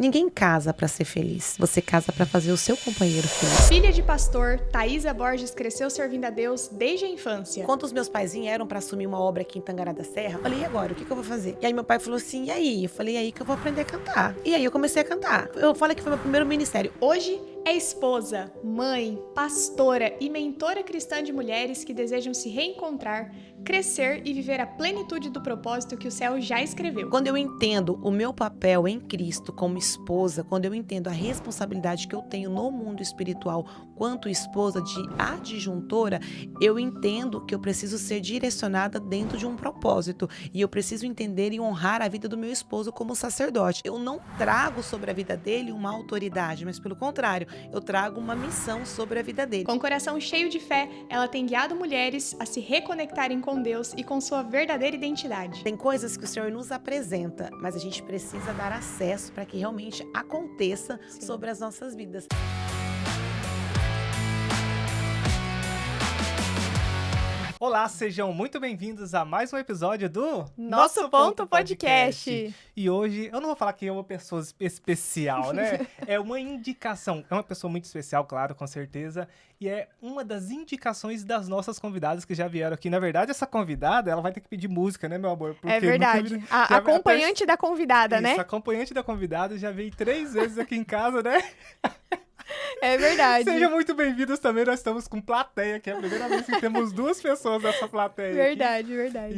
Ninguém casa pra ser feliz. Você casa pra fazer o seu companheiro feliz. Filha de pastor, Thaisa Borges cresceu servindo a Deus desde a infância. Quando os meus pais vieram pra assumir uma obra aqui em Tangará da Serra, eu falei, e agora? O que eu vou fazer? E aí meu pai falou assim, e aí? Eu falei, e aí que eu vou aprender a cantar. E aí eu comecei a cantar. Eu falei que foi meu primeiro ministério. Hoje é esposa, mãe, pastora e mentora cristã de mulheres que desejam se reencontrar, crescer e viver a plenitude do propósito que o céu já escreveu. Quando eu entendo o meu papel em Cristo como esposa, quando eu entendo a responsabilidade que eu tenho no mundo espiritual quanto esposa de adjuntora, eu entendo que eu preciso ser direcionada dentro de um propósito. E eu preciso entender e honrar a vida do meu esposo como sacerdote. Eu não trago sobre a vida dele uma autoridade, mas pelo contrário, eu trago uma missão sobre a vida dele. Com o coração cheio de fé, ela tem guiado mulheres a se reconectarem com Deus e com sua verdadeira identidade. Tem coisas que o Senhor nos apresenta, mas a gente precisa dar acesso para que realmente aconteça sobre as nossas vidas. Olá, sejam muito bem-vindos a mais um episódio do Nosso Ponto Podcast. E hoje, eu não vou falar que é uma pessoa especial, né? É uma indicação. É uma pessoa muito especial, claro, com certeza. E é uma das indicações das nossas convidadas que já vieram aqui. Na verdade, essa convidada, ela vai ter que pedir música, né, meu amor? Porque é verdade. A acompanhante da convidada, isso, né? A acompanhante da convidada já veio 3 vezes aqui em casa, né? É verdade. Sejam muito bem-vindos também, nós estamos com plateia, que é a primeira vez que temos 2 pessoas nessa plateia. Verdade, aqui. Verdade.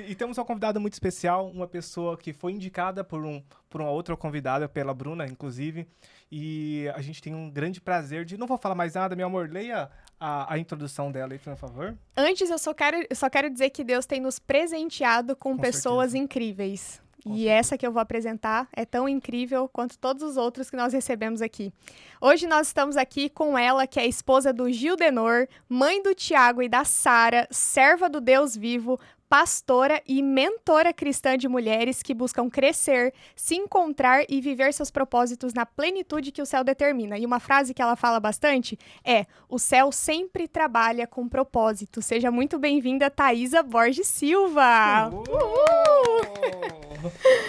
E temos uma convidada muito especial, uma pessoa que foi indicada por uma outra convidada, pela Bruna, inclusive. E a gente tem um grande prazer de... Não vou falar mais nada, meu amor, leia a introdução dela aí, por favor. Antes, eu só quero dizer que Deus tem nos presenteado com pessoas incríveis. E essa que eu vou apresentar é tão incrível quanto todos os outros que nós recebemos aqui. Hoje nós estamos aqui com ela, que é a esposa do Gildenor, mãe do Tiago e da Sara, serva do Deus vivo, pastora e mentora cristã de mulheres que buscam crescer, se encontrar e viver seus propósitos na plenitude que o céu determina. E uma frase que ela fala bastante é: o céu sempre trabalha com propósito. Seja muito bem-vinda, Thaisa Borges Silva!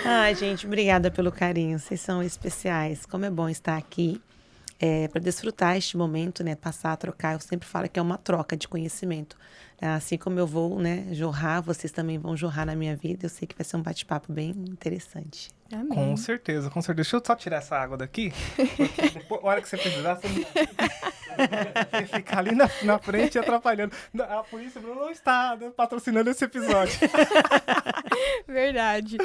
Ai, gente, obrigada pelo carinho. Vocês são especiais. Como é bom estar aqui para desfrutar este momento, né? Passar a trocar. Eu sempre falo que é uma troca de conhecimento. Assim como eu vou, né, jorrar, vocês também vão jorrar na minha vida. Eu sei que vai ser um bate-papo bem interessante. Amém. Com certeza, com certeza. Deixa eu só tirar essa água daqui. Porque depois, a hora que você precisar, você ficar ali na frente atrapalhando. A polícia não está patrocinando esse episódio. Verdade.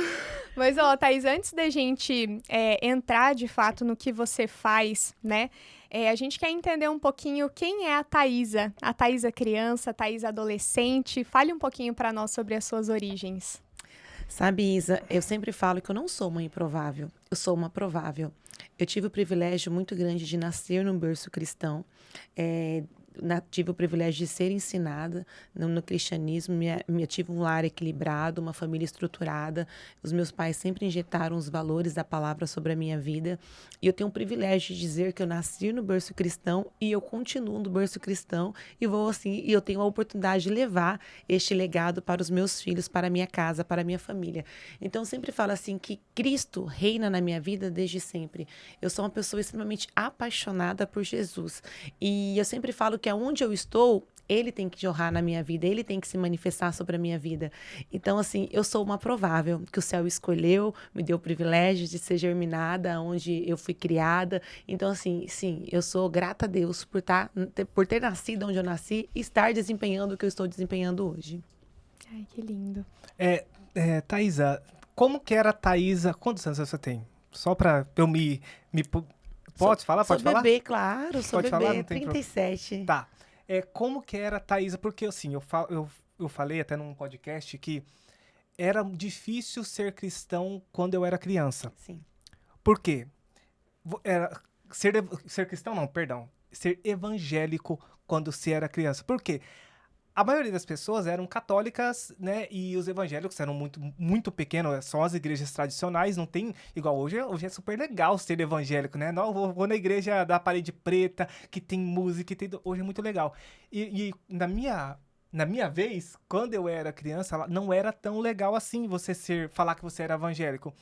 Mas, Thaís, antes da gente entrar, de fato, no que você faz, né? A gente quer entender um pouquinho quem é a Thaisa criança, a Thaisa adolescente. Fale um pouquinho para nós sobre as suas origens. Sabe, Isa, eu sempre falo que eu não sou uma improvável, eu sou uma provável. Eu tive o privilégio muito grande de nascer num berço cristão, tive o privilégio de ser ensinada no cristianismo, eu tive um lar equilibrado, uma família estruturada, os meus pais sempre injetaram os valores da palavra sobre a minha vida, e eu tenho o privilégio de dizer que eu nasci no berço cristão e eu continuo no berço cristão e eu tenho a oportunidade de levar este legado para os meus filhos, para a minha casa, para a minha família. Então eu sempre falo assim que Cristo reina na minha vida desde sempre. Eu sou uma pessoa extremamente apaixonada por Jesus e eu sempre falo que aonde eu estou, ele tem que jorrar na minha vida, ele tem que se manifestar sobre a minha vida. Então, assim, eu sou uma provável, que o céu escolheu, me deu o privilégio de ser germinada onde eu fui criada. Então, assim, sim, eu sou grata a Deus por ter nascido onde eu nasci e estar desempenhando o que eu estou desempenhando hoje. Ai, que lindo. Thaisa, como que era a Thaisa? Quantos anos você tem? Só para eu me... Pode falar? Sou bebê, claro, sou Pode bebê, falar? Não tem 37. Tá. Como que era a Thaisa? Porque, assim, eu falei até num podcast que era difícil ser cristão quando eu era criança. Sim. Por quê? Ser cristão, não, perdão. Ser evangélico quando você era criança. Por quê? A maioria das pessoas eram católicas, né? E os evangélicos eram muito, muito pequenos. Só as igrejas tradicionais, não tem... Igual hoje é super legal ser evangélico, né? Não, vou na igreja da parede preta, que tem música, hoje é muito legal. E na minha vez, quando eu era criança, não era tão legal assim falar que você era evangélico.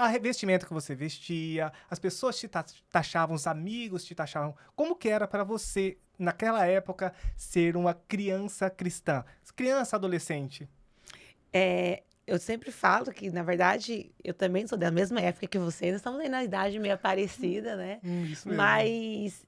a vestimenta que você vestia, as pessoas te taxavam, os amigos te taxavam. Como que era para você, naquela época, ser uma criança cristã? Criança, adolescente? Eu sempre falo que, na verdade, eu também sou da mesma época que vocês, nós estamos aí na idade meio parecida, né? Isso mesmo. Mas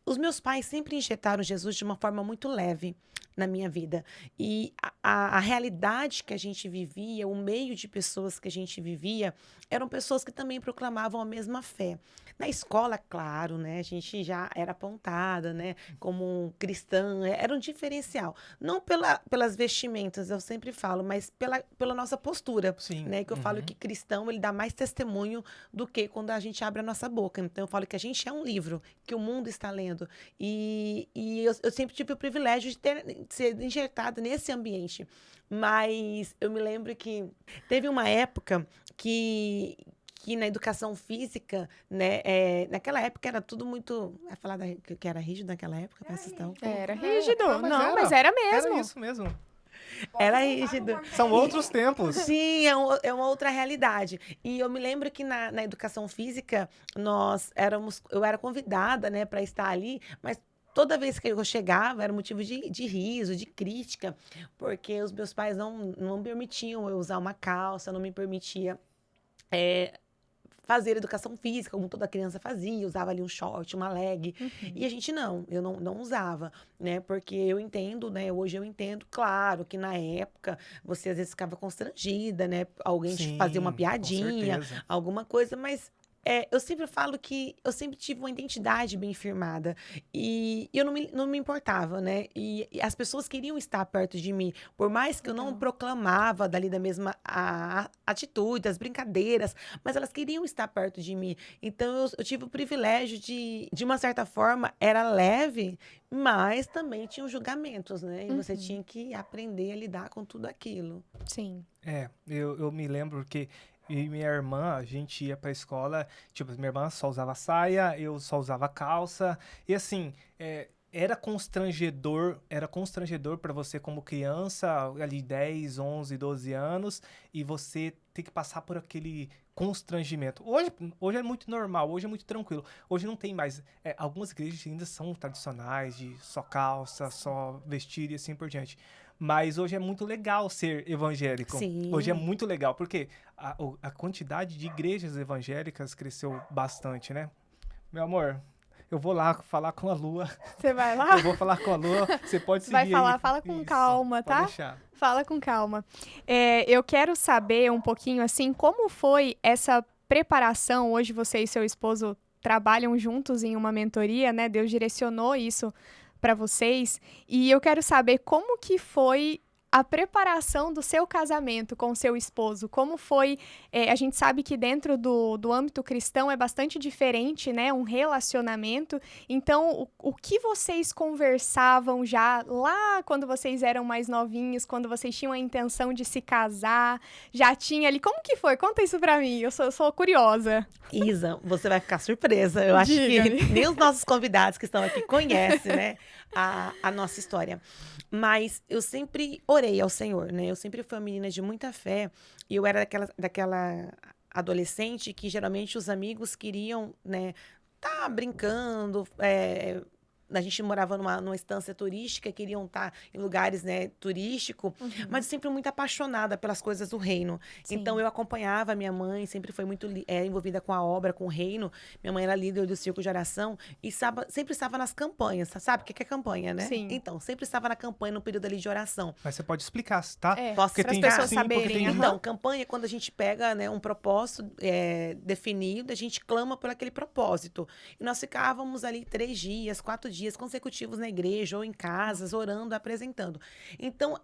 os meus pais sempre injetaram Jesus de uma forma muito leve na minha vida. E a realidade que a gente vivia, o meio de pessoas que a gente vivia, eram pessoas que também proclamavam a mesma fé. Na escola, claro, né? A gente já era apontada, né? Como cristã, era um diferencial. Não pelas vestimentas, eu sempre falo, mas pela nossa postura, Sim. né? Que eu falo que cristão, ele dá mais testemunho do que quando a gente abre a nossa boca. Então, eu falo que a gente é um livro que o mundo está lendo. E eu sempre tive o privilégio de ser injetada nesse ambiente. Mas eu me lembro que teve uma época que na educação física, né, naquela época era tudo muito... Vai falar que era rígido naquela época? Presta atenção. Era rígido. Mas Mas era mesmo. Era isso mesmo. Era rígido. São outros tempos. Sim, é uma outra realidade. E eu me lembro que na educação física, eu era convidada, né, para estar ali, mas toda vez que eu chegava era motivo de riso, de crítica, porque os meus pais não me permitiam eu usar uma calça, não me permitia fazer educação física, como toda criança fazia, usava ali um short, uma leg. E a gente eu não usava, né? Porque eu entendo, né? Hoje eu entendo, claro, que na época você às vezes ficava constrangida, né? Alguém te fazia uma Com piadinha, certeza. alguma coisa, mas eu sempre falo que eu sempre tive uma identidade bem firmada e eu não me importava, né? E as pessoas queriam estar perto de mim, por mais que eu não proclamava dali da mesma a atitude, as brincadeiras, mas elas queriam estar perto de mim. Então eu tive o privilégio de uma certa forma, era leve, mas também tinha os julgamentos, né? E você tinha que aprender a lidar com tudo aquilo. Sim. Eu me lembro que eu e minha irmã, a gente ia pra escola, tipo, minha irmã só usava saia, eu só usava calça, e assim, era constrangedor para você como criança, ali 10, 11, 12 anos, e você ter que passar por aquele constrangimento. Hoje é muito normal, hoje é muito tranquilo. Hoje não tem mais. Algumas igrejas ainda são tradicionais, de só calça, só vestido e assim por diante. Mas hoje é muito legal ser evangélico. Sim. Hoje é muito legal, porque a quantidade de igrejas evangélicas cresceu bastante, né? Meu amor, eu vou lá falar com a Lua. Você vai lá? Eu vou falar com a Lua. Você pode seguir Vai falar, aí. fala com Isso, calma, tá? Pode deixar. Fala com calma. Eu quero saber um pouquinho, assim, como foi essa preparação. Hoje você e seu esposo trabalham juntos em uma mentoria, né? Deus direcionou isso para vocês. E eu quero saber como que foi a preparação do seu casamento com o seu esposo. Como foi... a gente sabe que dentro do âmbito cristão é bastante diferente, né? Um relacionamento. Então, o que vocês conversavam já lá quando vocês eram mais novinhos, quando vocês tinham a intenção de se casar? Já tinha ali... Como que foi? Conta isso pra mim. Eu sou curiosa. Isa, você vai ficar surpresa. Eu acho que nem os nossos convidados que estão aqui conhecem, né, a nossa história. Mas eu sempre orei ao Senhor, né? Eu sempre fui uma menina de muita fé. E eu era daquela adolescente que geralmente os amigos queriam, né, tá brincando, a gente morava numa estância turística, queriam estar em lugares, né, turísticos, mas sempre muito apaixonada pelas coisas do reino. Sim. Então, eu acompanhava a minha mãe, sempre foi muito envolvida com a obra, com o reino. Minha mãe era líder do Círculo de Oração e sempre estava nas campanhas. Sabe o que é campanha, né? Sim. Então, sempre estava na campanha, no período ali de oração. Mas você pode explicar, tá? Posso para as explicar? pessoas Sim, saberem. porque tem- Então, campanha é quando a gente pega, né, um propósito definido, a gente clama por aquele propósito. E nós ficávamos ali 3 dias, 4 dias consecutivos na igreja ou em casas, orando, apresentando. Então,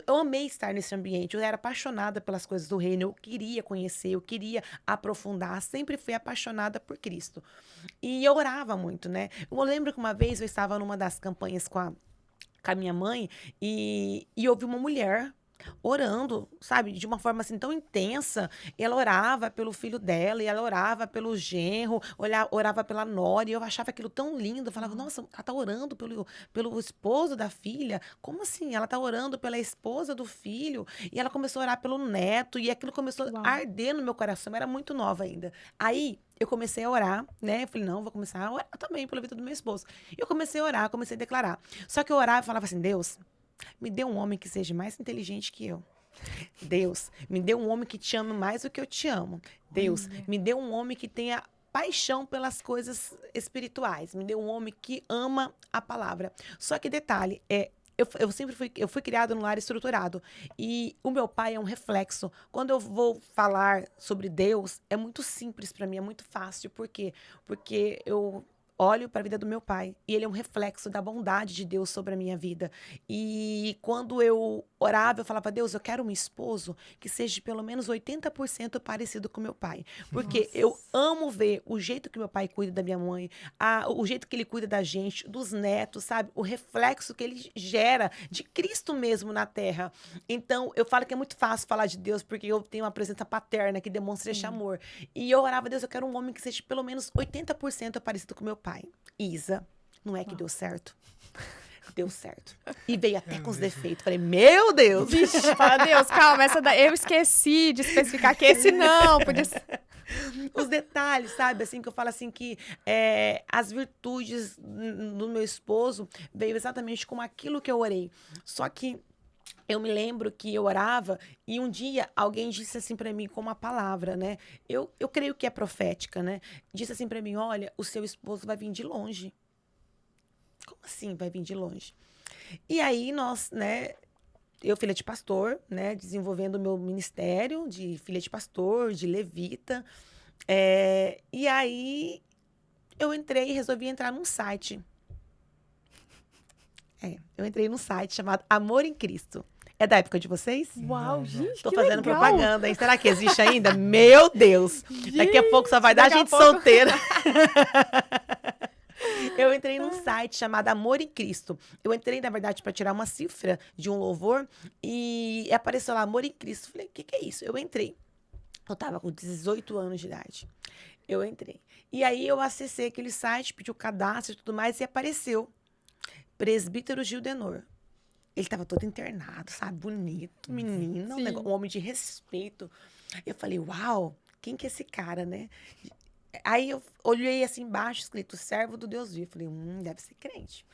eu amei estar nesse ambiente. Eu era apaixonada pelas coisas do reino, eu queria conhecer, eu queria aprofundar, sempre fui apaixonada por Cristo. E eu orava muito, né? Eu lembro que uma vez eu estava numa das campanhas com a minha mãe e ouvi uma mulher orando, sabe? De uma forma assim tão intensa. E ela orava pelo filho dela, e ela orava pelo genro, orava pela nora, e eu achava aquilo tão lindo. Eu falava, nossa, ela tá orando pelo esposo da filha? Como assim? Ela tá orando pela esposa do filho? E ela começou a orar pelo neto, e aquilo começou Uau. a arder no meu coração. Eu era muito nova ainda. Aí, eu comecei a orar, né? Eu falei, não, vou começar a orar também pela vida do meu esposo. E eu comecei a orar, comecei a declarar. Só que eu orava e falava assim, Deus, me dê um homem que seja mais inteligente que eu. Deus, me dê um homem que te ame mais do que eu te amo. Deus, me dê um homem que tenha paixão pelas coisas espirituais. Me dê um homem que ama a palavra. Só que detalhe, eu fui criado num lar estruturado. E o meu pai é um reflexo. Quando eu vou falar sobre Deus, é muito simples para mim, é muito fácil. Por quê? Porque eu olho para a vida do meu pai e ele é um reflexo da bondade de Deus sobre a minha vida. E quando eu orava, eu falava, Deus, eu quero um esposo que seja pelo menos 80% parecido com meu pai. Porque eu amo ver o jeito que meu pai cuida da minha mãe, o jeito que ele cuida da gente, dos netos, sabe? O reflexo que ele gera de Cristo mesmo na terra. Então, eu falo que é muito fácil falar de Deus porque eu tenho uma presença paterna que demonstra esse amor. E eu orava, Deus, eu quero um homem que seja pelo menos 80% parecido com meu pai. Isa, não é que deu certo? Deu certo. E veio até com os defeitos. Falei, meu Deus! Vixe, fala, Deus, calma, eu esqueci de especificar que esse não, podia ser. Os detalhes, sabe? Assim, que eu falo assim que as virtudes do meu esposo veio exatamente com aquilo que eu orei. Só que eu me lembro que eu orava e um dia alguém disse assim pra mim com uma palavra, né? Eu creio que é profética, né? Disse assim pra mim, olha, o seu esposo vai vir de longe. Como assim vai vir de longe? E aí nós, né? Eu, filha de pastor, né? Desenvolvendo o meu ministério de filha de pastor, de levita. E aí eu resolvi entrar num site. Eu entrei num site chamado Amor em Cristo. É da época de vocês? Uau, gente, Tô que fazendo legal. propaganda, hein? Será que existe ainda? Meu Deus! Daqui a pouco só vai dar gente solteira. Eu entrei num site chamado Amor em Cristo. Eu entrei, na verdade, para tirar uma cifra de um louvor e apareceu lá Amor em Cristo. Falei, o que é isso? Eu entrei. Eu tava com 18 anos de idade. Eu entrei. E aí eu acessei aquele site, pedi o cadastro e tudo mais e apareceu Presbítero Gildenor. Ele tava todo internado, sabe? Bonito, menino, um homem de respeito. Eu falei, uau, quem que é esse cara, né? Aí eu olhei assim embaixo, escrito servo do Deus vivo. Falei, deve ser crente.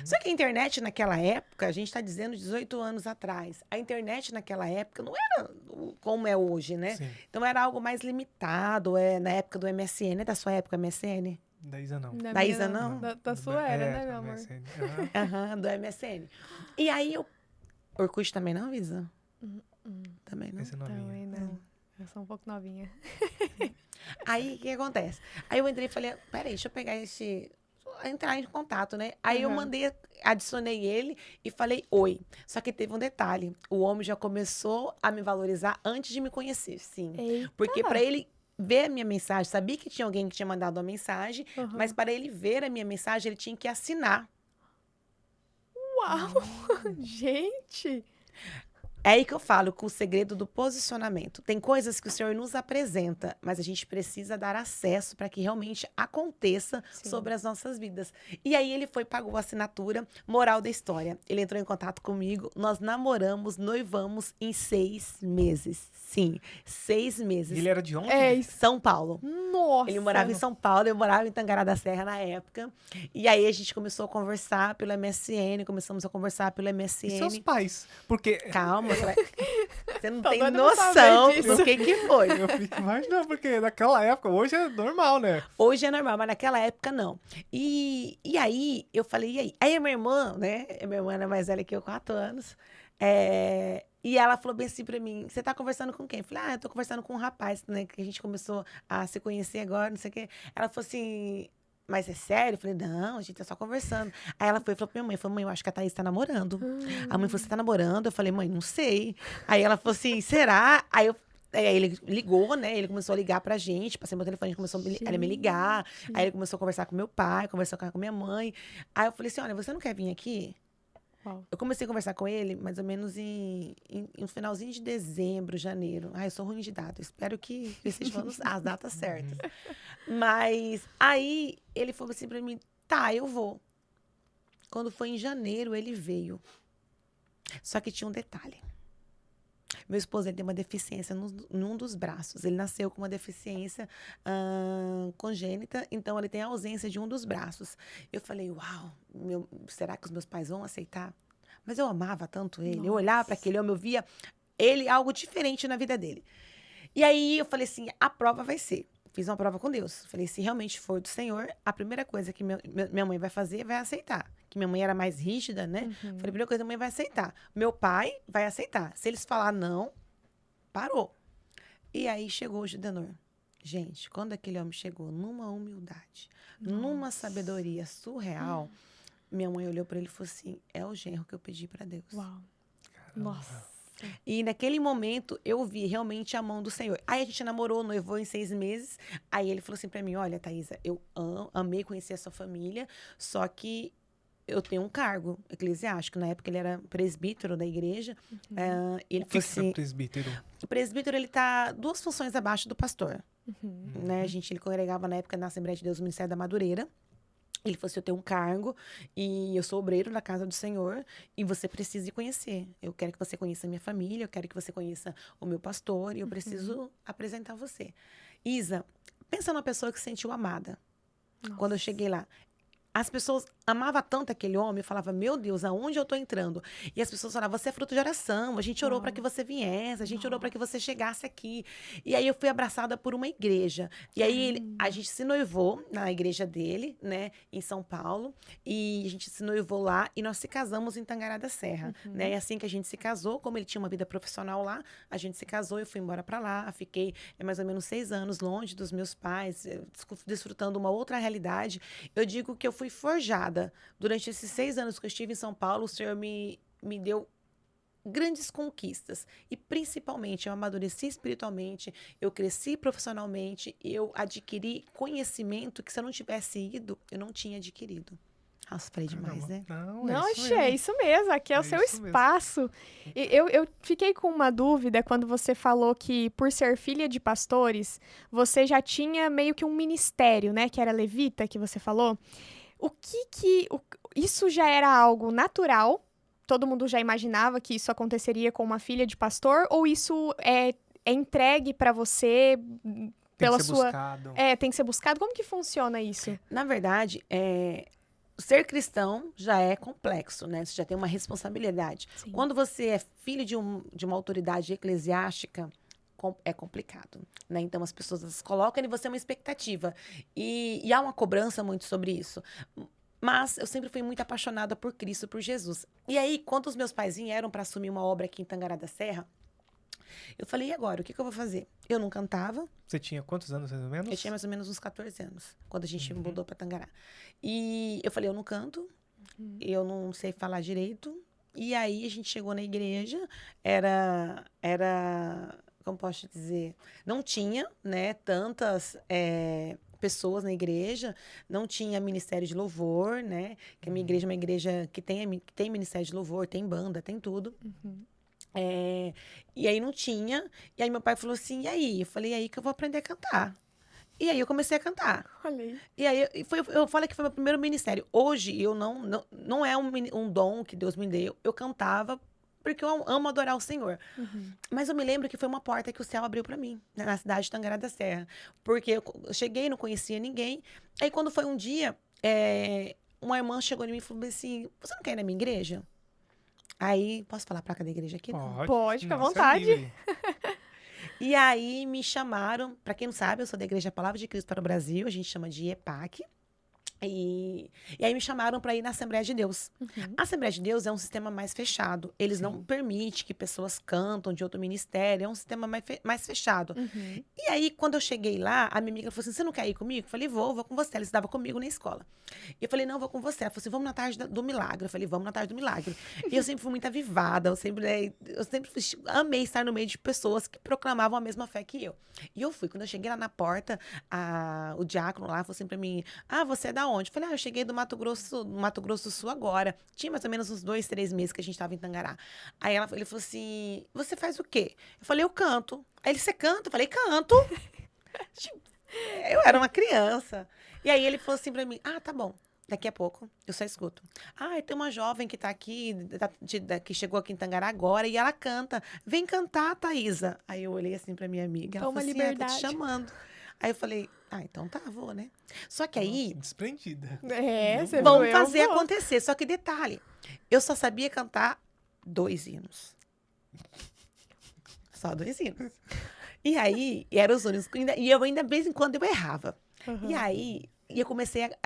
Só que a internet naquela época, a gente tá dizendo 18 anos atrás, a internet naquela época não era como é hoje, né? Sim. Então era algo mais limitado, na época do MSN. É da sua época, MSN? Da Isa não. Da Isa não? Da sua era, né, meu amor? Aham, do MSN. E aí Orkut também não, Isa? Também não? Esse novinho. Também não. Eu sou um pouco novinha. Aí, o que acontece? Aí eu entrei e falei, peraí, deixa eu pegar entrar em contato, né? Aí eu adicionei ele e falei oi. Só que teve um detalhe, o homem já começou a me valorizar antes de me conhecer, sim. Eita. Porque para ele ver a minha mensagem, sabia que tinha alguém que tinha mandado uma mensagem, mas para ele ver a minha mensagem, ele tinha que assinar. Uau! Gente! É aí que eu falo com o segredo do posicionamento. Tem coisas que o Senhor nos apresenta, mas a gente precisa dar acesso para que realmente aconteça sobre as nossas vidas. E aí ele pagou a assinatura. Moral da história. Ele entrou em contato comigo, nós namoramos, noivamos em 6 meses. Sim, 6 meses. Ele era de onde? São Paulo. Nossa! Ele morava em São Paulo, eu morava em Tangará da Serra na época. E aí a gente começou a conversar pelo MSN, começamos a conversar pelo MSN. E seus pais? Porque... Calma, você não tem doida pra noção saber do que foi. Eu fico imaginando, porque naquela época, hoje é normal, né? Hoje é normal, mas naquela época não. E aí, eu falei, e aí? Aí a minha irmã, né? Minha irmã era mais velha que eu, 4 anos. E ela falou bem assim pra mim, você tá conversando com quem? Eu falei, eu tô conversando com um rapaz, né? Que a gente começou a se conhecer agora, não sei o quê. Ela falou assim, mas é sério? Eu falei, não, a gente tá só conversando. Aí ela falou pra minha mãe, mãe, eu acho que a Thaís tá namorando. A mãe falou, você tá namorando? Eu falei, mãe, não sei. Aí ela falou assim, será? Aí ele ligou, né? Ele começou a ligar pra gente. Passei meu telefone, começou a me ligar. Aí ele começou a conversar com meu pai, conversou com minha mãe. Aí eu falei assim, olha, você não quer vir aqui? Uau. Eu comecei a conversar com ele mais ou menos no finalzinho de dezembro, janeiro. Eu sou ruim de data. Eu espero que eu esteja falando as datas certas. Mas aí ele falou assim pra mim, tá, eu vou. Quando foi em janeiro, ele veio. Só que tinha um detalhe. Meu esposo ele tem uma deficiência num dos braços. Ele nasceu com uma deficiência congênita, então ele tem a ausência de um dos braços. Eu falei, uau, será que os meus pais vão aceitar? Mas eu amava tanto ele. Eu olhava para aquele homem, eu via ele algo diferente na vida dele. E aí eu falei assim, a prova vai ser. Fiz uma prova com Deus. Falei, se realmente for do Senhor, a primeira coisa que minha mãe vai fazer, vai aceitar. Que minha mãe era mais rígida, né? Falei, a primeira coisa, minha mãe vai aceitar. Meu pai vai aceitar. Se eles falar não, parou. E aí chegou o Gideonor. Gente, quando aquele homem chegou numa humildade, numa sabedoria surreal, minha mãe olhou para ele e falou assim, é o genro que eu pedi para Deus. Uau. Nossa. E naquele momento, eu vi realmente a mão do Senhor. Aí a gente namorou, noivou em 6 meses. Aí ele falou assim pra mim, olha, Thaisa, eu amei conhecer a sua família, só que eu tenho um cargo eclesiástico. Na época, ele era presbítero da igreja. Ele O que falou assim, é presbítero? o presbítero, ele tá 2 funções abaixo do pastor. Né? Ele congregava na época na Assembleia de Deus, o Ministério da Madureira. Ele falou assim, eu tenho um cargo e eu sou obreiro da casa do Senhor e você precisa conhecer. Eu quero que você conheça a minha família, eu quero que você conheça o meu pastor e eu preciso apresentar você. Isa, pensa numa pessoa que se sentiu amada. Nossa. Quando eu cheguei lá. As pessoas amavam tanto aquele homem, eu falava, meu Deus, aonde eu tô entrando? E as pessoas falavam, você é fruto de oração, a gente orou para que você viesse, a gente orou para que você chegasse aqui. E aí eu fui abraçada por uma igreja. E aí a gente se noivou na igreja dele, né, em São Paulo, e a gente se noivou lá e nós se casamos em Tangará da Serra, né? E assim que a gente se casou, como ele tinha uma vida profissional lá, a gente se casou, eu fui embora para lá, fiquei mais ou menos 6 anos longe dos meus pais, desfrutando uma outra realidade. Eu digo que eu fui forjada. Durante esses 6 anos que eu estive em São Paulo, o Senhor me deu grandes conquistas. E, principalmente, eu amadureci espiritualmente, eu cresci profissionalmente, eu adquiri conhecimento que, se eu não tivesse ido, eu não tinha adquirido. Nossa, falei demais, né? Não, é isso mesmo. Aqui é o seu espaço. E eu fiquei com uma dúvida quando você falou que, por ser filha de pastores, você já tinha meio que um ministério, né? Que era levita, que você falou. Isso já era algo natural? Todo mundo já imaginava que isso aconteceria com uma filha de pastor? Ou isso é entregue para você pela sua... Buscado. Tem que ser buscado? Como que funciona isso? Na verdade, ser cristão já é complexo, né? Você já tem uma responsabilidade. Sim. Quando você é filho de uma autoridade eclesiástica, é complicado, né? Então, as pessoas colocam em você uma expectativa. E há uma cobrança muito sobre isso. Mas eu sempre fui muito apaixonada por Cristo, por Jesus. E aí, quando os meus pais vieram para assumir uma obra aqui em Tangará da Serra, eu falei, e agora? O que eu vou fazer? Eu não cantava. Você tinha quantos anos, mais ou menos? Eu tinha mais ou menos uns 14 anos, quando a gente mudou para Tangará. E eu falei, eu não canto, eu não sei falar direito. E aí, a gente chegou na igreja, era como posso dizer? Não tinha, né, tantas pessoas na igreja, não tinha ministério de louvor, né? Que a minha igreja é uma igreja que tem ministério de louvor, tem banda, tem tudo. E aí não tinha. E aí meu pai falou assim, e aí? Eu falei, aí que eu vou aprender a cantar. E aí eu comecei a cantar. Olha aí. E aí eu falei que foi meu primeiro ministério. Hoje eu não é um dom que Deus me deu. Eu cantava porque eu amo adorar o Senhor. Mas eu me lembro que foi uma porta que o céu abriu para mim, né, na cidade de Tangará da Serra. Porque eu cheguei, não conhecia ninguém. Aí quando foi um dia, uma irmã chegou em mim e falou assim, você não quer ir na minha igreja? Aí, posso falar a placa da igreja aqui? Pode, fica à vontade. E aí me chamaram, para quem não sabe, eu sou da Igreja Palavra de Cristo para o Brasil, a gente chama de EPAC. E aí me chamaram para ir na Assembleia de Deus. A Assembleia de Deus é um sistema mais fechado. Eles não permitem que pessoas cantam de outro ministério. É um sistema mais fechado. E aí, quando eu cheguei lá, a minha amiga falou assim, você não quer ir comigo? Eu falei, vou com você. Ela estudava comigo na escola. E eu falei, não, vou com você. Ela falou assim, vamos na tarde do milagre. Eu falei, vamos na tarde do milagre. E eu sempre fui muito avivada. Eu sempre amei estar no meio de pessoas que proclamavam a mesma fé que eu. E eu fui. Quando eu cheguei lá na porta, o diácono lá falou assim para mim, você é da onde? Eu falei, eu cheguei do Mato Grosso do Sul agora. Tinha mais ou menos uns 2, 3 meses que a gente tava em Tangará. Aí ele falou assim, você faz o quê? Eu falei, eu canto. Aí ele, você canta? Eu falei, canto. Eu era uma criança. E aí ele falou assim pra mim, tá bom. Daqui a pouco, eu só escuto. Tem uma jovem que tá aqui, que chegou aqui em Tangará agora, e ela canta. Vem cantar, Thaísa. Aí eu olhei assim pra minha amiga. Ela Toma falou assim, liberdade. tá te chamando. Aí eu falei, então tá, vou, né? Só que aí... Nossa, desprendida. Você Vamos viu? fazer acontecer. Só que detalhe, eu só sabia cantar 2 hinos. Só 2 hinos. E aí, eram os únicos. E eu ainda, de vez em quando, eu errava. E aí, eu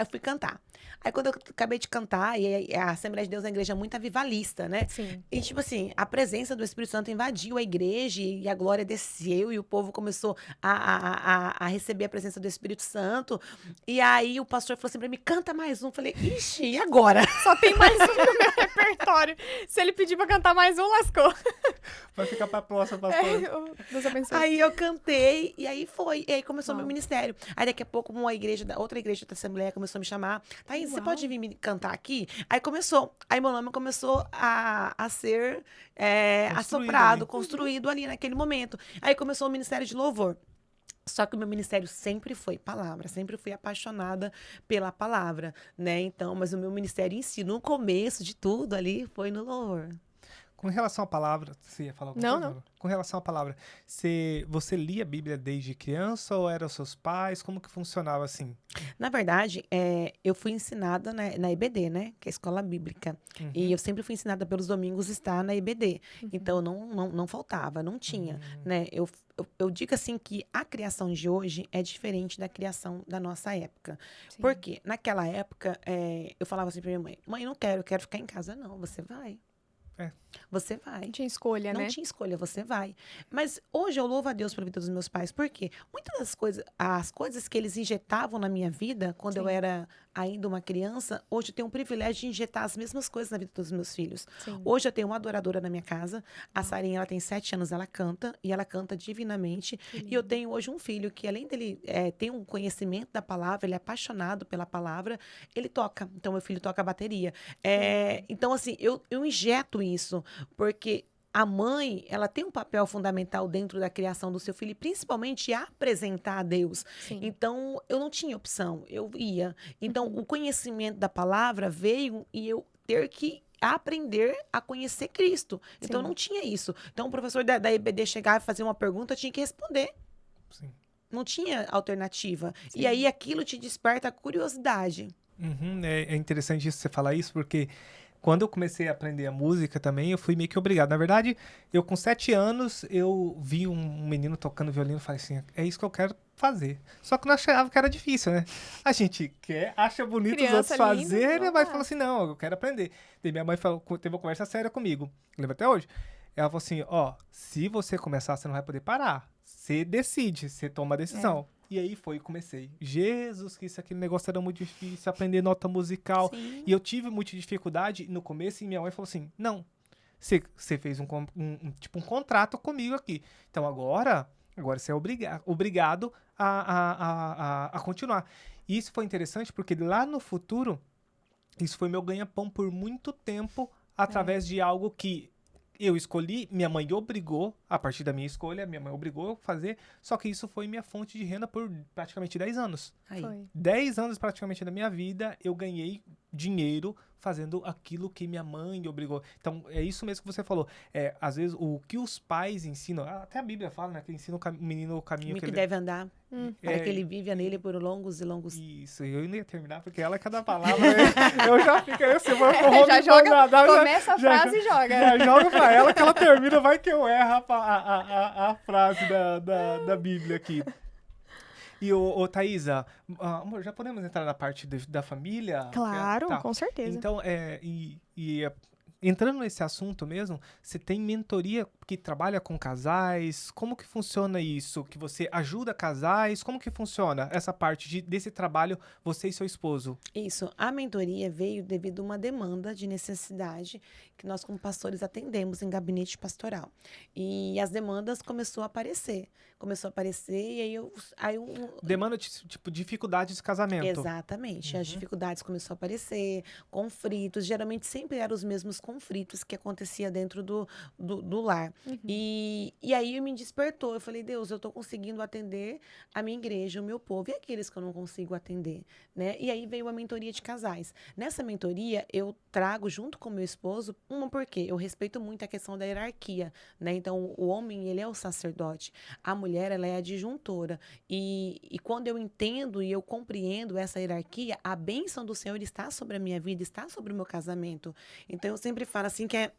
fui cantar. Aí, quando eu acabei de cantar, e a Assembleia de Deus é uma igreja muito avivalista, né? Sim. E, tipo assim, a presença do Espírito Santo invadiu a igreja e a glória desceu e o povo começou a receber a presença do Espírito Santo. E aí, o pastor falou assim pra mim, canta mais um. Eu falei, ixi, e agora? Só tem mais um no meu repertório. Se ele pedir pra cantar mais um, lascou. Vai ficar pra próxima, pastor. Deus abençoe. Aí eu cantei, e aí foi. E aí começou meu ministério. Aí daqui a pouco outra igreja da Assembleia começou a me chamar. Thaís, você pode vir me cantar aqui? Aí começou. Aí meu nome começou a ser assoprado, construído ali naquele momento. Aí começou o ministério de louvor. Só que o meu ministério sempre foi palavra, sempre fui apaixonada pela palavra, né? Então, mas o meu ministério em si, no começo de tudo ali, foi no louvor. Com relação à palavra, você ia falar alguma coisa? Não. Com relação à palavra, você lia a Bíblia desde criança ou eram seus pais? Como que funcionava assim? Na verdade, eu fui ensinada na EBD, né? Que é a escola bíblica. E eu sempre fui ensinada pelos domingos estar na EBD. Então, não faltava, não tinha, né? Eu digo assim que a criação de hoje é diferente da criação da nossa época. Sim. Porque naquela época, eu falava assim pra minha mãe, mãe, eu quero ficar em casa, não. Você vai. Você vai. Não tinha escolha, né? Não tinha escolha, você vai. Mas hoje eu louvo a Deus pela vida dos meus pais, porque muitas das coisas, as coisas que eles injetavam na minha vida, quando eu era ainda uma criança, hoje eu tenho o privilégio de injetar as mesmas coisas na vida dos meus filhos. Sim. Hoje eu tenho uma adoradora na minha casa, a Sarinha, ela tem 7 anos, ela canta, e ela canta divinamente. E eu tenho hoje um filho que, além dele ter um conhecimento da palavra, ele é apaixonado pela palavra, ele toca. Então, meu filho toca bateria. Então, assim, eu injeto isso, porque a mãe, ela tem um papel fundamental dentro da criação do seu filho, e principalmente apresentar a Deus. Sim. Então, eu não tinha opção, eu ia. Então, o conhecimento da palavra veio e eu ter que aprender a conhecer Cristo. Então, Sim. não tinha isso. Então, o professor da EBD chegar e fazer uma pergunta, eu tinha que responder. Sim. Não tinha alternativa. E aí, aquilo te desperta a curiosidade. É interessante isso, você falar isso, porque quando eu comecei a aprender a música também, eu fui meio que obrigado. Na verdade, eu com 7 anos, eu vi um menino tocando violino e falei assim, é isso que eu quero fazer. Só que eu não achava que era difícil, né? A gente acha bonito os outros fazerem, mas falou assim, não, eu quero aprender. Daí minha mãe teve uma conversa séria comigo, lembro até hoje. Ela falou assim, se você começar, você não vai poder parar. Você decide, você toma a decisão. E aí comecei. Jesus, que isso aquele negócio era muito difícil, aprender nota musical. Sim. E eu tive muita dificuldade no começo e minha mãe falou assim, não, você fez um contrato comigo aqui. Então agora você é obrigado a continuar. E isso foi interessante porque lá no futuro, isso foi meu ganha-pão por muito tempo através de algo que eu escolhi, minha mãe obrigou, a partir da minha escolha, minha mãe obrigou a fazer, só que isso foi minha fonte de renda por praticamente 10 anos. Foi. 10 anos praticamente da minha vida, eu ganhei dinheiro fazendo aquilo que minha mãe obrigou. Então, é isso mesmo que você falou. Às vezes, o que os pais ensinam, até a Bíblia fala, né, que ensina o menino o caminho que ele deve andar, para que ele viva nele por longos e longos... Isso, eu não ia terminar, porque ela é cada palavra, né? Eu já fico assim, já joga, começa a frase e joga. Já joga pra ela que ela termina, vai que eu erro a frase da Bíblia aqui. E, Thaísa, amor, já podemos entrar na parte da família? Claro, Tá. com certeza. Então, Entrando nesse assunto mesmo, você tem mentoria que trabalha com casais? Como que funciona isso? Que você ajuda casais? Como que funciona essa parte desse trabalho, você e seu esposo? Isso, a mentoria veio devido a uma demanda de necessidade que nós, como pastores, atendemos em gabinete pastoral. E as demandas começou a aparecer, e Demanda de, tipo, dificuldades de casamento. exatamente, as dificuldades começaram a aparecer, conflitos, geralmente sempre eram os mesmos conflitos que acontecia dentro do lar. E aí me despertou, eu falei, Deus, eu estou conseguindo atender a minha igreja, o meu povo, e aqueles que eu não consigo atender, né? E aí veio a mentoria de casais. Nessa mentoria, eu trago junto com meu esposo, porque eu respeito muito a questão da hierarquia, né? Então, o homem, ele é o sacerdote, a mulher, ela é a adjuntora. E quando eu entendo e eu compreendo essa hierarquia, a bênção do Senhor está sobre a minha vida, está sobre o meu casamento. Então, eu sempre falo assim que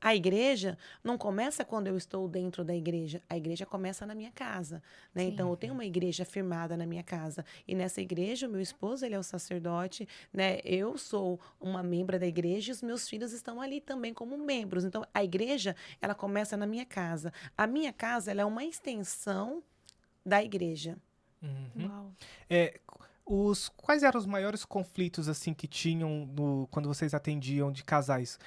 a igreja não começa quando eu estou dentro da igreja, a igreja começa na minha casa, né? Sim. Então, eu tenho uma igreja firmada na minha casa, e nessa igreja, o meu esposo, ele é o sacerdote, né? Eu sou uma membra da igreja e os meus filhos estão ali também como membros. Então, a igreja, ela começa na minha casa. A minha casa, ela é uma extensão da igreja. Uau. Quais eram os maiores conflitos assim que tinham quando vocês atendiam de casais?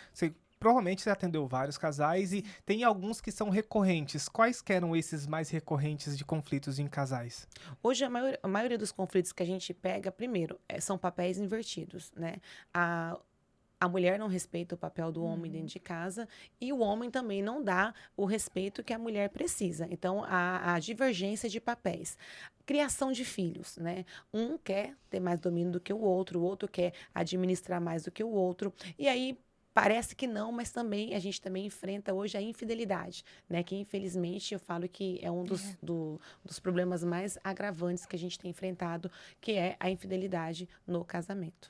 Provavelmente você atendeu vários casais e tem alguns que são recorrentes. Quais que eram esses mais recorrentes de conflitos em casais? Hoje, a maioria dos conflitos que a gente pega, primeiro, são papéis invertidos, né? A mulher não respeita o papel do homem dentro de casa e o homem também não dá o respeito que a mulher precisa. Então, a divergência de papéis. Criação de filhos, né? Um quer ter mais domínio do que o outro quer administrar mais do que o outro. E aí, parece que não, mas também a gente também enfrenta hoje a infidelidade, né? Que infelizmente eu falo que é um dos problemas mais agravantes que a gente tem enfrentado, que é a infidelidade no casamento.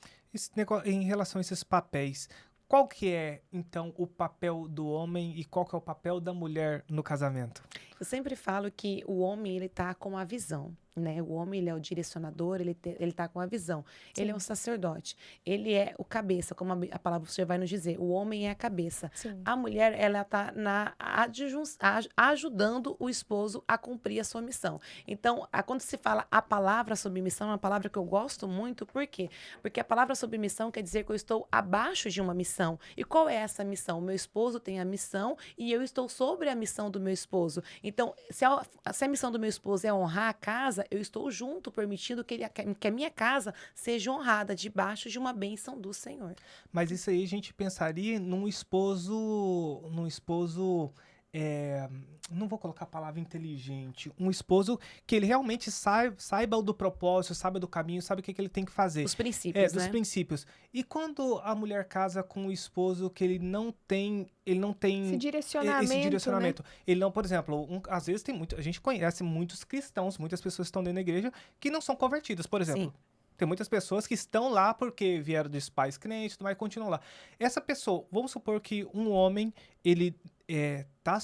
Em relação a esses papéis, qual que é, então, o papel do homem e qual que é o papel da mulher no casamento? Eu sempre falo que o homem, ele tá com a visão, né? O homem, ele é o direcionador, ele tá com a visão. Sim. Ele é o sacerdote. Ele é o cabeça, como a palavra do Senhor vai nos dizer. O homem é a cabeça. Sim. A mulher, ela tá ajudando o esposo a cumprir a sua missão. Então, quando se fala a palavra submissão, é uma palavra que eu gosto muito. Por quê? Porque a palavra submissão quer dizer que eu estou abaixo de uma missão. E qual é essa missão? O meu esposo tem a missão e eu estou sobre a missão do meu esposo. Então, se a missão do meu esposo é honrar a casa, eu estou junto, permitindo que a minha casa seja honrada debaixo de uma bênção do Senhor. Mas isso aí a gente pensaria num esposo, não vou colocar a palavra inteligente, um esposo que ele realmente saiba do propósito, saiba do caminho, sabe o que ele tem que fazer. Os princípios, dos né? princípios. E quando a mulher casa com um esposo que ele não tem Esse direcionamento, né? Ele não, por exemplo, às vezes a gente conhece muitos cristãos, muitas pessoas que estão dentro da igreja que não são convertidas, por exemplo. Sim. Tem muitas pessoas que estão lá porque vieram dos pais crentes, mas continuam lá. Essa pessoa, vamos supor que um homem, ele tá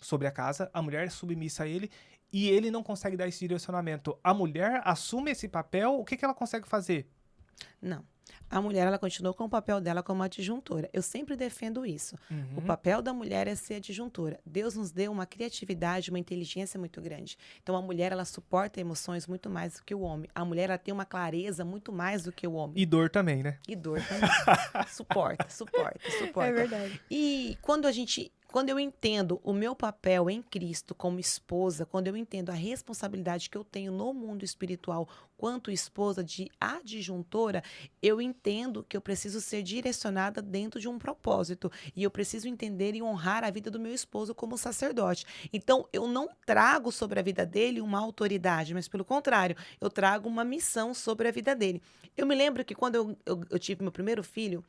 sobre a casa, a mulher é submissa a ele, e ele não consegue dar esse direcionamento. A mulher assume esse papel, o que ela consegue fazer? Não. A mulher, ela continua com o papel dela como adjuntora. Eu sempre defendo isso. O papel da mulher é ser adjuntora. Deus nos deu uma criatividade, uma inteligência muito grande. Então, a mulher, ela suporta emoções muito mais do que o homem. A mulher, ela tem uma clareza muito mais do que o homem. E dor também, né? E dor também. Suporta. É verdade. E quando eu entendo o meu papel em Cristo como esposa, quando eu entendo a responsabilidade que eu tenho no mundo espiritual quanto esposa de adjuntora, eu entendo que eu preciso ser direcionada dentro de um propósito. E eu preciso entender e honrar a vida do meu esposo como sacerdote. Então, eu não trago sobre a vida dele uma autoridade, mas pelo contrário, eu trago uma missão sobre a vida dele. Eu me lembro que quando eu tive meu primeiro filho,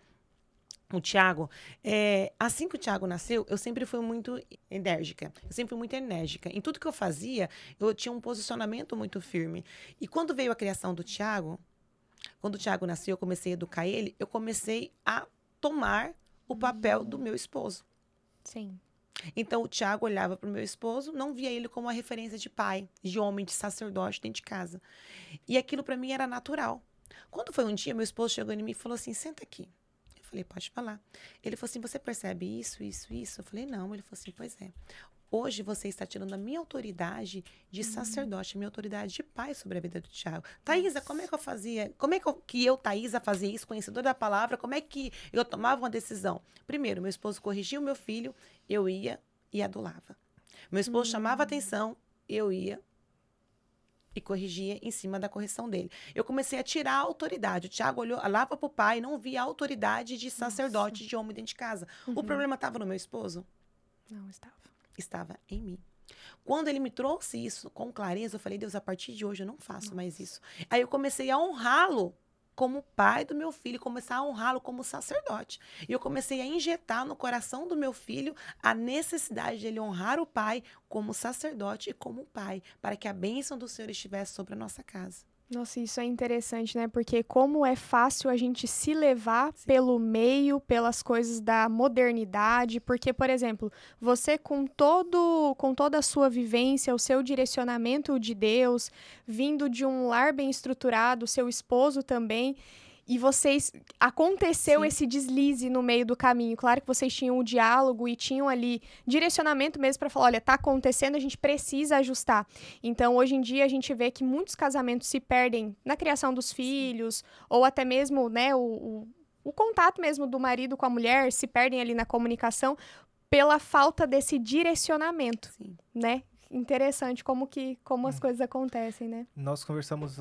o Thiago, assim que o Thiago nasceu, eu sempre fui muito enérgica. Em tudo que eu fazia, eu tinha um posicionamento muito firme. E quando veio a criação do Thiago, quando o Thiago nasceu, eu comecei a educar ele, eu comecei a tomar o papel do meu esposo. Sim. Então, o Thiago olhava para o meu esposo, não via ele como uma referência de pai, de homem, de sacerdote dentro de casa. E aquilo para mim era natural. Quando foi um dia, meu esposo chegou em mim e falou assim, senta aqui. falei, pode falar. Ele falou assim, você percebe isso, isso, isso? Eu falei, não. Ele falou assim, pois é. Hoje você está tirando a minha autoridade de sacerdote, a minha autoridade de pai sobre a vida do Thiago. Thaísa, como é que eu fazia? Como é que eu, Thaísa, fazia isso, conhecedora da palavra? Como é que eu tomava uma decisão? Primeiro, meu esposo corrigia o meu filho, eu ia e adulava. Meu esposo chamava atenção, eu ia e corrigia em cima da correção dele. Eu comecei a tirar a autoridade. O Thiago olhava para o pai e não via a autoridade de sacerdote, de homem dentro de casa. O problema estava no meu esposo? Não estava. Estava em mim. Quando ele me trouxe isso com clareza, eu falei, Deus, a partir de hoje eu não faço mais isso. Aí eu comecei a honrá-lo como pai do meu filho, começar a honrá-lo como sacerdote. E eu comecei a injetar no coração do meu filho a necessidade de ele honrar o pai como sacerdote e como pai, para que a bênção do Senhor estivesse sobre a nossa casa. Nossa, isso é interessante, né? Porque como é fácil a gente se levar pelo meio, pelas coisas da modernidade. Porque, por exemplo, você com toda a sua vivência, o seu direcionamento de Deus, vindo de um lar bem estruturado, seu esposo também, e vocês aconteceu esse deslize no meio do caminho. Claro que vocês tinham o diálogo e tinham ali direcionamento mesmo para falar, olha, tá acontecendo, a gente precisa ajustar. Então, hoje em dia a gente vê que muitos casamentos se perdem na criação dos filhos, ou até mesmo, né, o contato mesmo do marido com a mulher, se perdem ali na comunicação pela falta desse direcionamento, né? Interessante como as coisas acontecem, né? Nós conversamos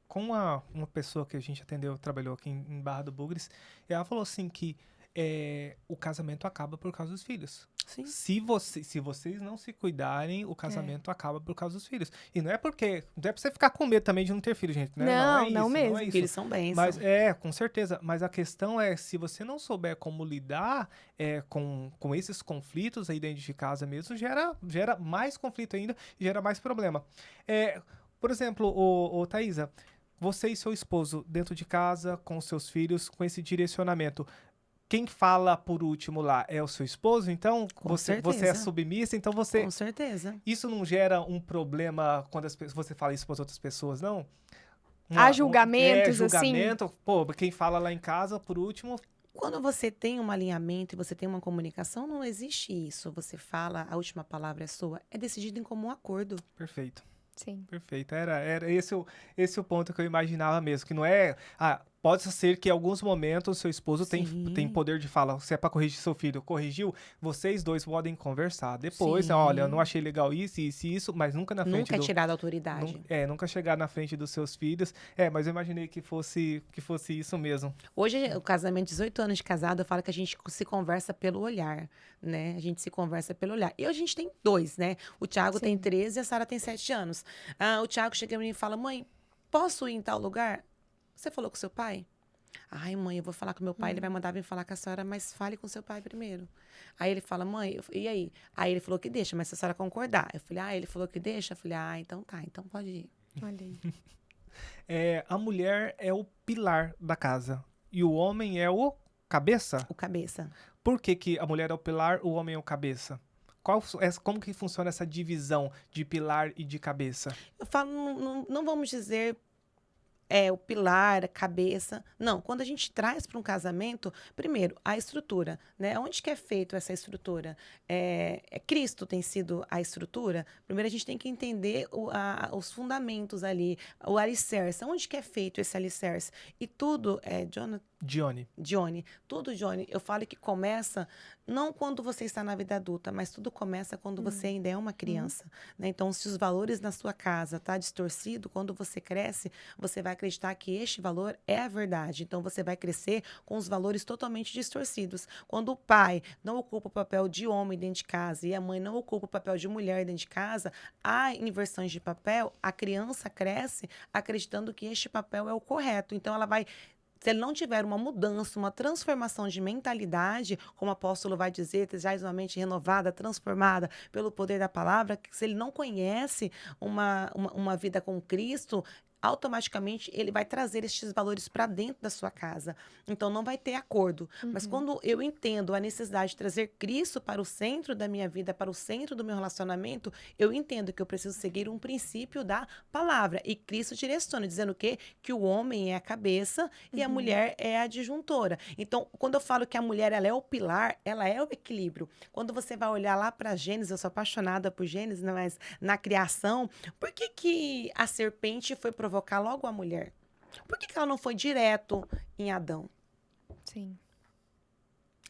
com uma pessoa que a gente atendeu, trabalhou aqui em Barra do Bugres, e ela falou assim que o casamento acaba por causa dos filhos. Sim. Se vocês não se cuidarem, o casamento acaba por causa dos filhos. E não é pra você ficar com medo também de não ter filho, gente, né? Não mesmo. Não é isso. Eles são bênçãos. Mas com certeza. Mas a questão é, se você não souber como lidar com esses conflitos aí dentro de casa mesmo, gera mais conflito ainda e gera mais problema. Por exemplo, Thaísa, você e seu esposo dentro de casa, com seus filhos, com esse direcionamento. Quem fala por último lá é o seu esposo, então você é submissa, então você... Com certeza. Isso não gera um problema quando você fala isso para as outras pessoas, não? Há julgamentos, julgamento, assim? Pô, quem fala lá em casa, por último... Quando você tem um alinhamento e você tem uma comunicação, não existe isso. Você fala, a última palavra é sua, é decidido em comum acordo. Perfeito. Sim. Perfeito. Era esse o ponto que eu imaginava mesmo, que não é... Pode ser que em alguns momentos o seu esposo tem poder de falar, se é para corrigir seu filho, corrigiu, vocês dois podem conversar. Depois, olha, eu não achei legal isso, mas nunca na frente Nunca tirar da autoridade. Nunca chegar na frente dos seus filhos. Mas eu imaginei que fosse isso mesmo. Hoje, o casamento, 18 anos de casado, eu falo que a gente se conversa pelo olhar, né? A gente se conversa pelo olhar. E a gente tem 2, né? O Thiago tem 13 e a Sara tem 7 anos. O Thiago chega em mim e fala, mãe, posso ir em tal lugar? Você falou com seu pai? Ai, mãe, eu vou falar com meu pai, ele vai mandar vir falar com a senhora, mas fale com seu pai primeiro. Aí ele fala, mãe, e aí? Aí ele falou que deixa, mas se a senhora concordar. Eu falei, ele falou que deixa? Eu falei, então tá, então pode ir. Olha aí. A mulher é o pilar da casa e o homem é o cabeça? O cabeça. Por que a mulher é o pilar, o homem é o cabeça? Como que funciona essa divisão de pilar e de cabeça? Eu falo, não vamos dizer... o pilar, a cabeça. Não, quando a gente traz para um casamento, primeiro, a estrutura, né? Onde que é feito essa estrutura? Cristo tem sido a estrutura? Primeiro, a gente tem que entender os fundamentos ali, o alicerce. Onde que é feito esse alicerce? E tudo, Johnny. Tudo, Johnny, eu falo que começa não quando você está na vida adulta, mas tudo começa quando você ainda é uma criança, né? Então, se os valores na sua casa tá distorcido, quando você cresce, você vai acreditar que este valor é a verdade. Então, você vai crescer com os valores totalmente distorcidos. Quando o pai não ocupa o papel de homem dentro de casa e a mãe não ocupa o papel de mulher dentro de casa, há inversões de papel, a criança cresce acreditando que este papel é o correto. Então, ela vai... Se ele não tiver uma mudança, uma transformação de mentalidade, como o apóstolo vai dizer, trazes uma mente renovada, transformada pelo poder da palavra, que se ele não conhece uma vida com Cristo, automaticamente ele vai trazer estes valores para dentro da sua casa. Então não vai ter acordo. Mas quando eu entendo a necessidade de trazer Cristo para o centro da minha vida, para o centro do meu relacionamento, eu entendo que eu preciso seguir um princípio da palavra. E Cristo direciona, dizendo o quê? Que o homem é a cabeça e a mulher é a adjuntora. Então, quando eu falo que a mulher ela é o pilar, ela é o equilíbrio. Quando você vai olhar lá para Gênesis, eu sou apaixonada por Gênesis, mas na criação, por que a serpente foi provocar logo a mulher? Por que ela não foi direto em Adão? Sim.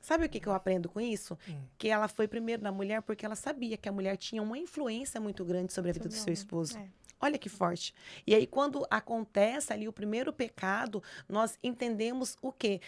Sabe o que eu aprendo com isso? Que ela foi primeiro na mulher porque ela sabia que a mulher tinha uma influência muito grande sobre a vida do seu esposo. Olha que forte. E aí, quando acontece ali o primeiro pecado, nós entendemos o quê?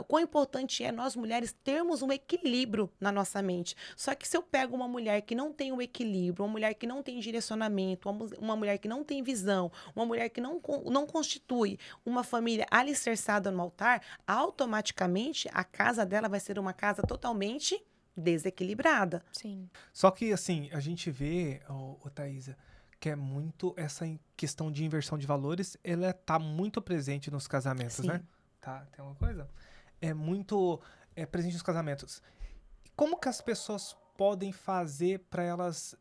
Quão importante é nós, mulheres, termos um equilíbrio na nossa mente. Só que se eu pego uma mulher que não tem um equilíbrio, uma mulher que não tem direcionamento, uma mulher que não tem visão, uma mulher que não constitui uma família alicerçada no altar, automaticamente a casa dela vai ser uma casa totalmente desequilibrada. Sim. Só que, assim, a gente vê, Thaisa, que é muito essa questão de inversão de valores, ela tá muito presente nos casamentos, Sim. né? Tá, tem uma coisa? É muito presente nos casamentos. Como que as pessoas podem fazer para elas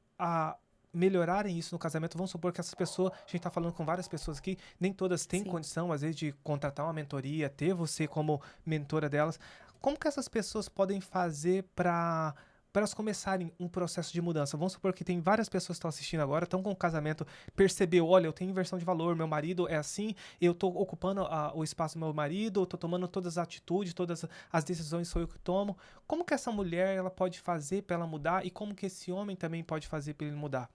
melhorarem isso no casamento? Vamos supor que essas pessoas, a gente tá falando com várias pessoas aqui, nem todas têm condição, às vezes, de contratar uma mentoria, ter você como mentora delas. Como que essas pessoas podem fazer para elas começarem um processo de mudança? Vamos supor que tem várias pessoas que estão assistindo agora, estão com o casamento, percebeu, olha, eu tenho inversão de valor, meu marido é assim, eu estou ocupando o espaço do meu marido, eu estou tomando todas as atitudes, todas as decisões sou eu que tomo. Como que essa mulher ela pode fazer para ela mudar e como que esse homem também pode fazer para ele mudar?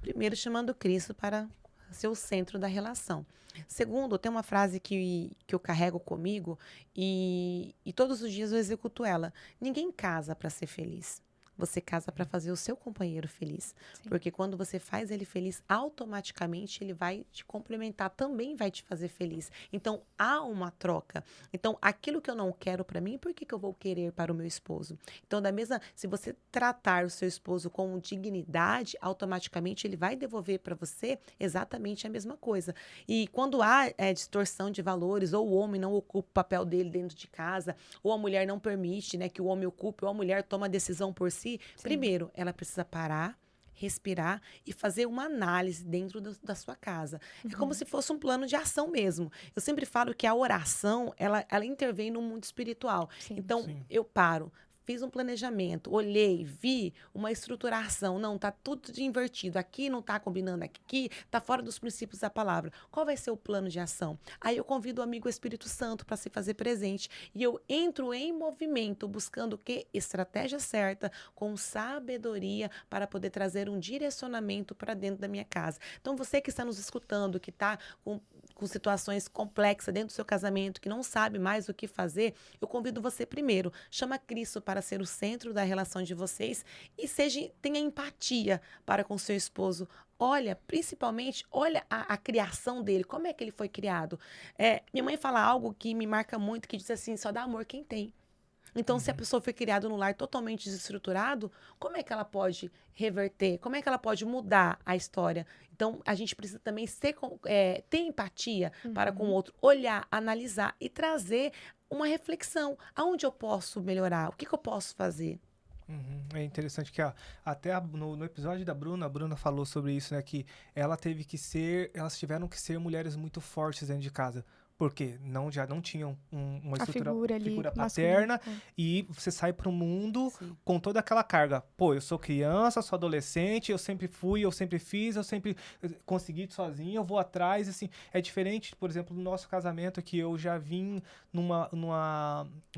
Primeiro, chamando Cristo para ser o centro da relação. Segundo, tem uma frase que eu carrego comigo e todos os dias eu executo ela. Ninguém casa para ser feliz. Você casa para fazer o seu companheiro feliz. Sim. Porque quando você faz ele feliz, automaticamente ele vai te complementar, também vai te fazer feliz. Então, há uma troca. Então, aquilo que eu não quero para mim, por que eu vou querer para o meu esposo? Então, se você tratar o seu esposo com dignidade, automaticamente ele vai devolver para você exatamente a mesma coisa. E quando há distorção de valores, ou o homem não ocupa o papel dele dentro de casa, ou a mulher não permite, né, que o homem ocupe, ou a mulher toma a decisão por si, primeiro, ela precisa parar, respirar e fazer uma análise dentro da sua casa. É como se fosse um plano de ação mesmo. Eu sempre falo que a oração, ela intervém no mundo espiritual. Sim. Então, Sim. eu paro, fiz um planejamento, olhei, vi uma estruturação. Não, tá tudo invertido. Aqui não tá combinando, aqui tá fora dos princípios da palavra. Qual vai ser o plano de ação? Aí eu convido o amigo Espírito Santo para se fazer presente. E eu entro em movimento, buscando o quê? Estratégia certa, com sabedoria, para poder trazer um direcionamento para dentro da minha casa. Então, você que está nos escutando, que está com situações complexas dentro do seu casamento, que não sabe mais o que fazer, eu convido você primeiro, chama Cristo para ser o centro da relação de vocês e tenha empatia para com seu esposo. Principalmente, olha a criação dele, como é que ele foi criado. Minha mãe fala algo que me marca muito, que diz assim, só dá amor quem tem. Então, se a pessoa foi criada num lar totalmente desestruturado, como é que ela pode reverter? Como é que ela pode mudar a história? Então, a gente precisa também ter empatia para com o outro, olhar, analisar e trazer uma reflexão. Aonde eu posso melhorar? O que eu posso fazer? É interessante que até no episódio da Bruna, a Bruna falou sobre isso, né? Que elas tiveram que ser mulheres muito fortes dentro de casa. Porque já não tinham uma figura paterna, e você sai pro mundo com toda aquela carga. Pô, eu sou criança, sou adolescente, eu sempre fui, eu sempre fiz, eu sempre consegui sozinho, eu vou atrás, assim. É diferente, por exemplo, do nosso casamento, que eu já vim num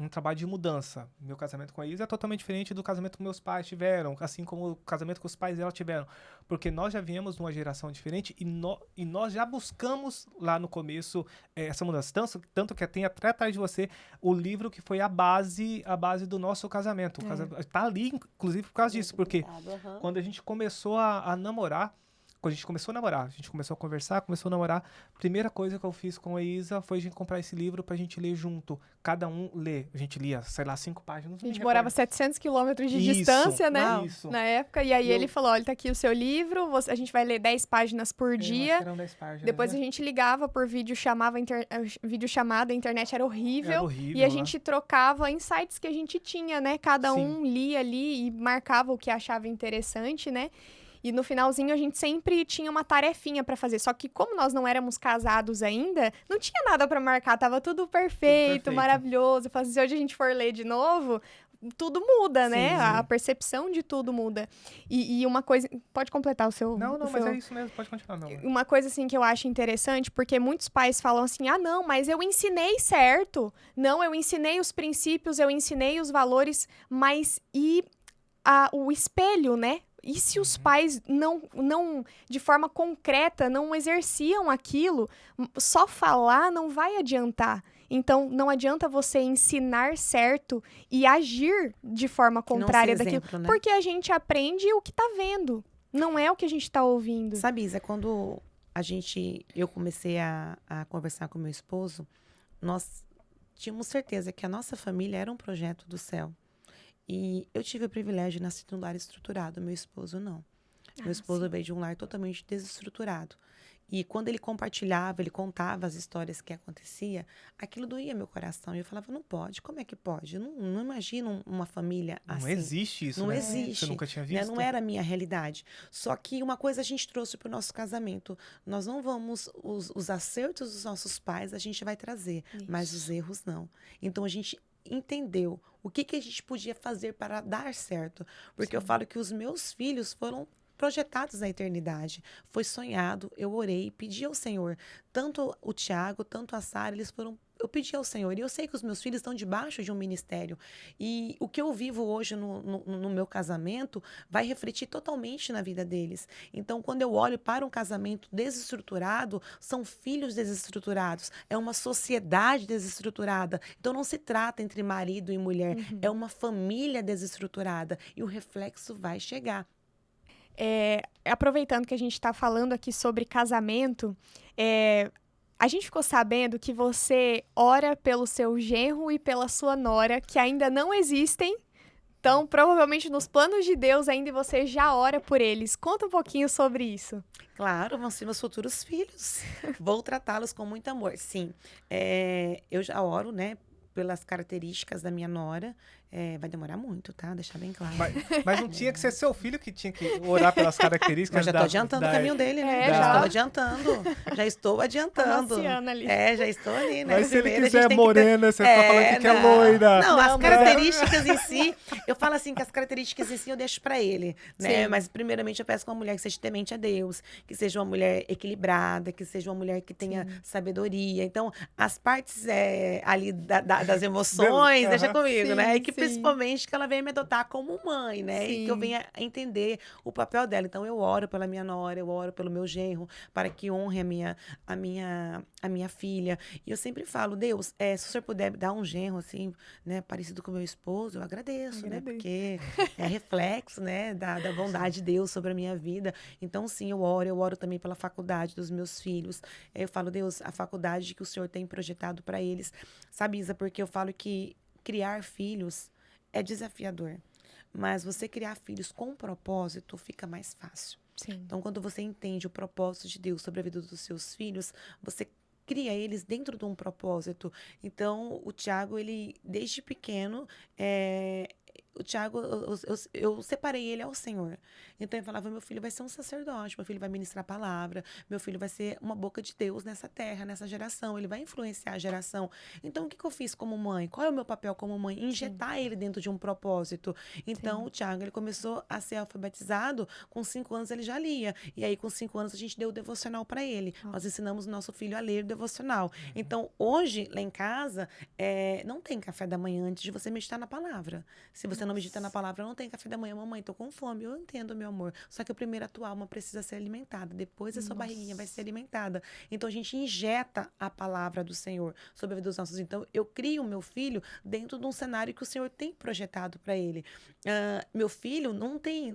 trabalho de mudança. Meu casamento com a Isa é totalmente diferente do casamento que meus pais tiveram, assim como o casamento que os pais dela tiveram. Porque nós já viemos numa geração diferente e nós já buscamos lá no começo essa mudança. Tanto que tem até atrás de você o livro que foi a base do nosso casamento. Tá ali, inclusive, por causa disso. Porque quando a gente começou a namorar, quando a gente começou a namorar, a gente começou a conversar, começou a namorar, a primeira coisa que eu fiz com a Isa foi a gente comprar esse livro pra gente ler junto. Cada um lê. A gente lia, sei lá, 5 páginas. A gente morava a 700 quilômetros de distância, né? Isso. Na época. E aí ele falou, olha, tá aqui o seu livro, a gente vai ler 10 páginas por dia. Eram 10 páginas, Depois né? a gente ligava por videochamada, a internet era horrível. Era horrível, e a né? gente trocava insights que a gente tinha, né? Cada Sim. um lia ali e marcava o que achava interessante, né? E no finalzinho a gente sempre tinha uma tarefinha pra fazer. Só que como nós não éramos casados ainda, não tinha nada pra marcar. Tava tudo perfeito, maravilhoso. Eu falei, se hoje a gente for ler de novo, tudo muda, né? Sim. A percepção de tudo muda. E uma coisa... Pode completar o seu... Não, o mas seu... é isso mesmo. Pode continuar, meu amor. Uma coisa, assim, que eu acho interessante, porque muitos pais falam assim, ah, não, mas eu ensinei certo. Não, eu ensinei os princípios, eu ensinei os valores, mas o espelho, né? E se os pais não, de forma concreta, não exerciam aquilo, só falar não vai adiantar. Então, não adianta você ensinar certo e agir de forma contrária daquilo. Exemplo, né? Porque a gente aprende o que tá vendo, não é o que a gente tá ouvindo. Sabe, Isa, quando eu comecei a conversar com meu esposo, nós tínhamos certeza que a nossa família era um projeto do céu. E eu tive o privilégio de nascer num lar estruturado, meu esposo não. Meu esposo veio de um lar totalmente desestruturado. E quando ele compartilhava, ele contava as histórias que acontecia, aquilo doía meu coração. E eu falava, não pode, como é que pode? Eu não imagino uma família assim. Não existe isso, Não né? existe. Você nunca tinha Né? visto? Não era a minha realidade. Só que uma coisa a gente trouxe para o nosso casamento. Nós não vamos, os acertos dos nossos pais a gente vai trazer, mas os erros não. Então a gente entendeu o que a gente podia fazer para dar certo. Porque eu falo que os meus filhos foram projetados na eternidade. Foi sonhado, eu orei, pedi ao Senhor. Tanto o Tiago, tanto a Sara, eu pedi ao Senhor. E eu sei que os meus filhos estão debaixo de um ministério. E o que eu vivo hoje no meu casamento vai refletir totalmente na vida deles. Então, quando eu olho para um casamento desestruturado, são filhos desestruturados. É uma sociedade desestruturada. Então, não se trata entre marido e mulher. É uma família desestruturada. E o reflexo vai chegar. Aproveitando que a gente está falando aqui sobre casamento, a gente ficou sabendo que você ora pelo seu genro e pela sua nora, que ainda não existem. Então, provavelmente nos planos de Deus ainda você já ora por eles. Conta um pouquinho sobre isso. Claro, vão ser meus futuros filhos. Vou tratá-los com muito amor. Sim, eu já oro, né, pelas características da minha nora. Vai demorar muito, tá? Deixar bem claro. Mas não tinha que ser seu filho que tinha que orar pelas características. Mas já estou adiantando o caminho dele, né? Já estou adiantando. Ali. Já estou ali, né? Mas se ele Primeiro, quiser morena, você tá falando que é loira. Não, as características em si, eu falo assim que as características em si eu deixo pra ele, né? Mas primeiramente eu peço uma mulher que seja temente a Deus, que seja uma mulher equilibrada, que seja uma mulher que tenha sabedoria. Então, as partes ali das emoções, deixa comigo, né? E que principalmente que ela venha me adotar como mãe, né? E que eu venha entender o papel dela. Então, eu oro pela minha nora, eu oro pelo meu genro, para que honre a minha filha. E eu sempre falo, Deus, se o senhor puder dar um genro, assim, né, parecido com o meu esposo, eu agradeço, né? Porque é reflexo, né, da bondade de Deus sobre a minha vida. Então, sim, eu oro também pela faculdade dos meus filhos. Eu falo, Deus, a faculdade que o senhor tem projetado para eles. Sabe, Isa, porque eu falo que criar filhos é desafiador, mas você criar filhos com propósito fica mais fácil. Então, quando você entende o propósito de Deus sobre a vida dos seus filhos, você cria eles dentro de um propósito. Então, o Tiago, ele, desde pequeno, o Tiago, eu separei ele ao Senhor. Então, eu falava, meu filho vai ser um sacerdote, meu filho vai ministrar a palavra, meu filho vai ser uma boca de Deus nessa terra, nessa geração, ele vai influenciar a geração. Então, o que eu fiz como mãe? Qual é o meu papel como mãe? Injetar ele dentro de um propósito. Então, o Tiago, ele começou a ser alfabetizado, com 5 anos ele já lia. E aí, com 5 anos, a gente deu o devocional para ele. Nós ensinamos o nosso filho a ler o devocional. Então, hoje, lá em casa, não tem café da manhã antes de você meditar na palavra. Se você não medita na palavra, não tem café da manhã, mamãe, tô com fome. Eu entendo, meu amor. Só que primeiro a tua alma precisa ser alimentada. Depois a sua barriguinha vai ser alimentada. Então a gente injeta a palavra do Senhor sobre a vida dos nossos. Então eu crio o meu filho dentro de um cenário que o Senhor tem projetado para ele. Meu filho não tem,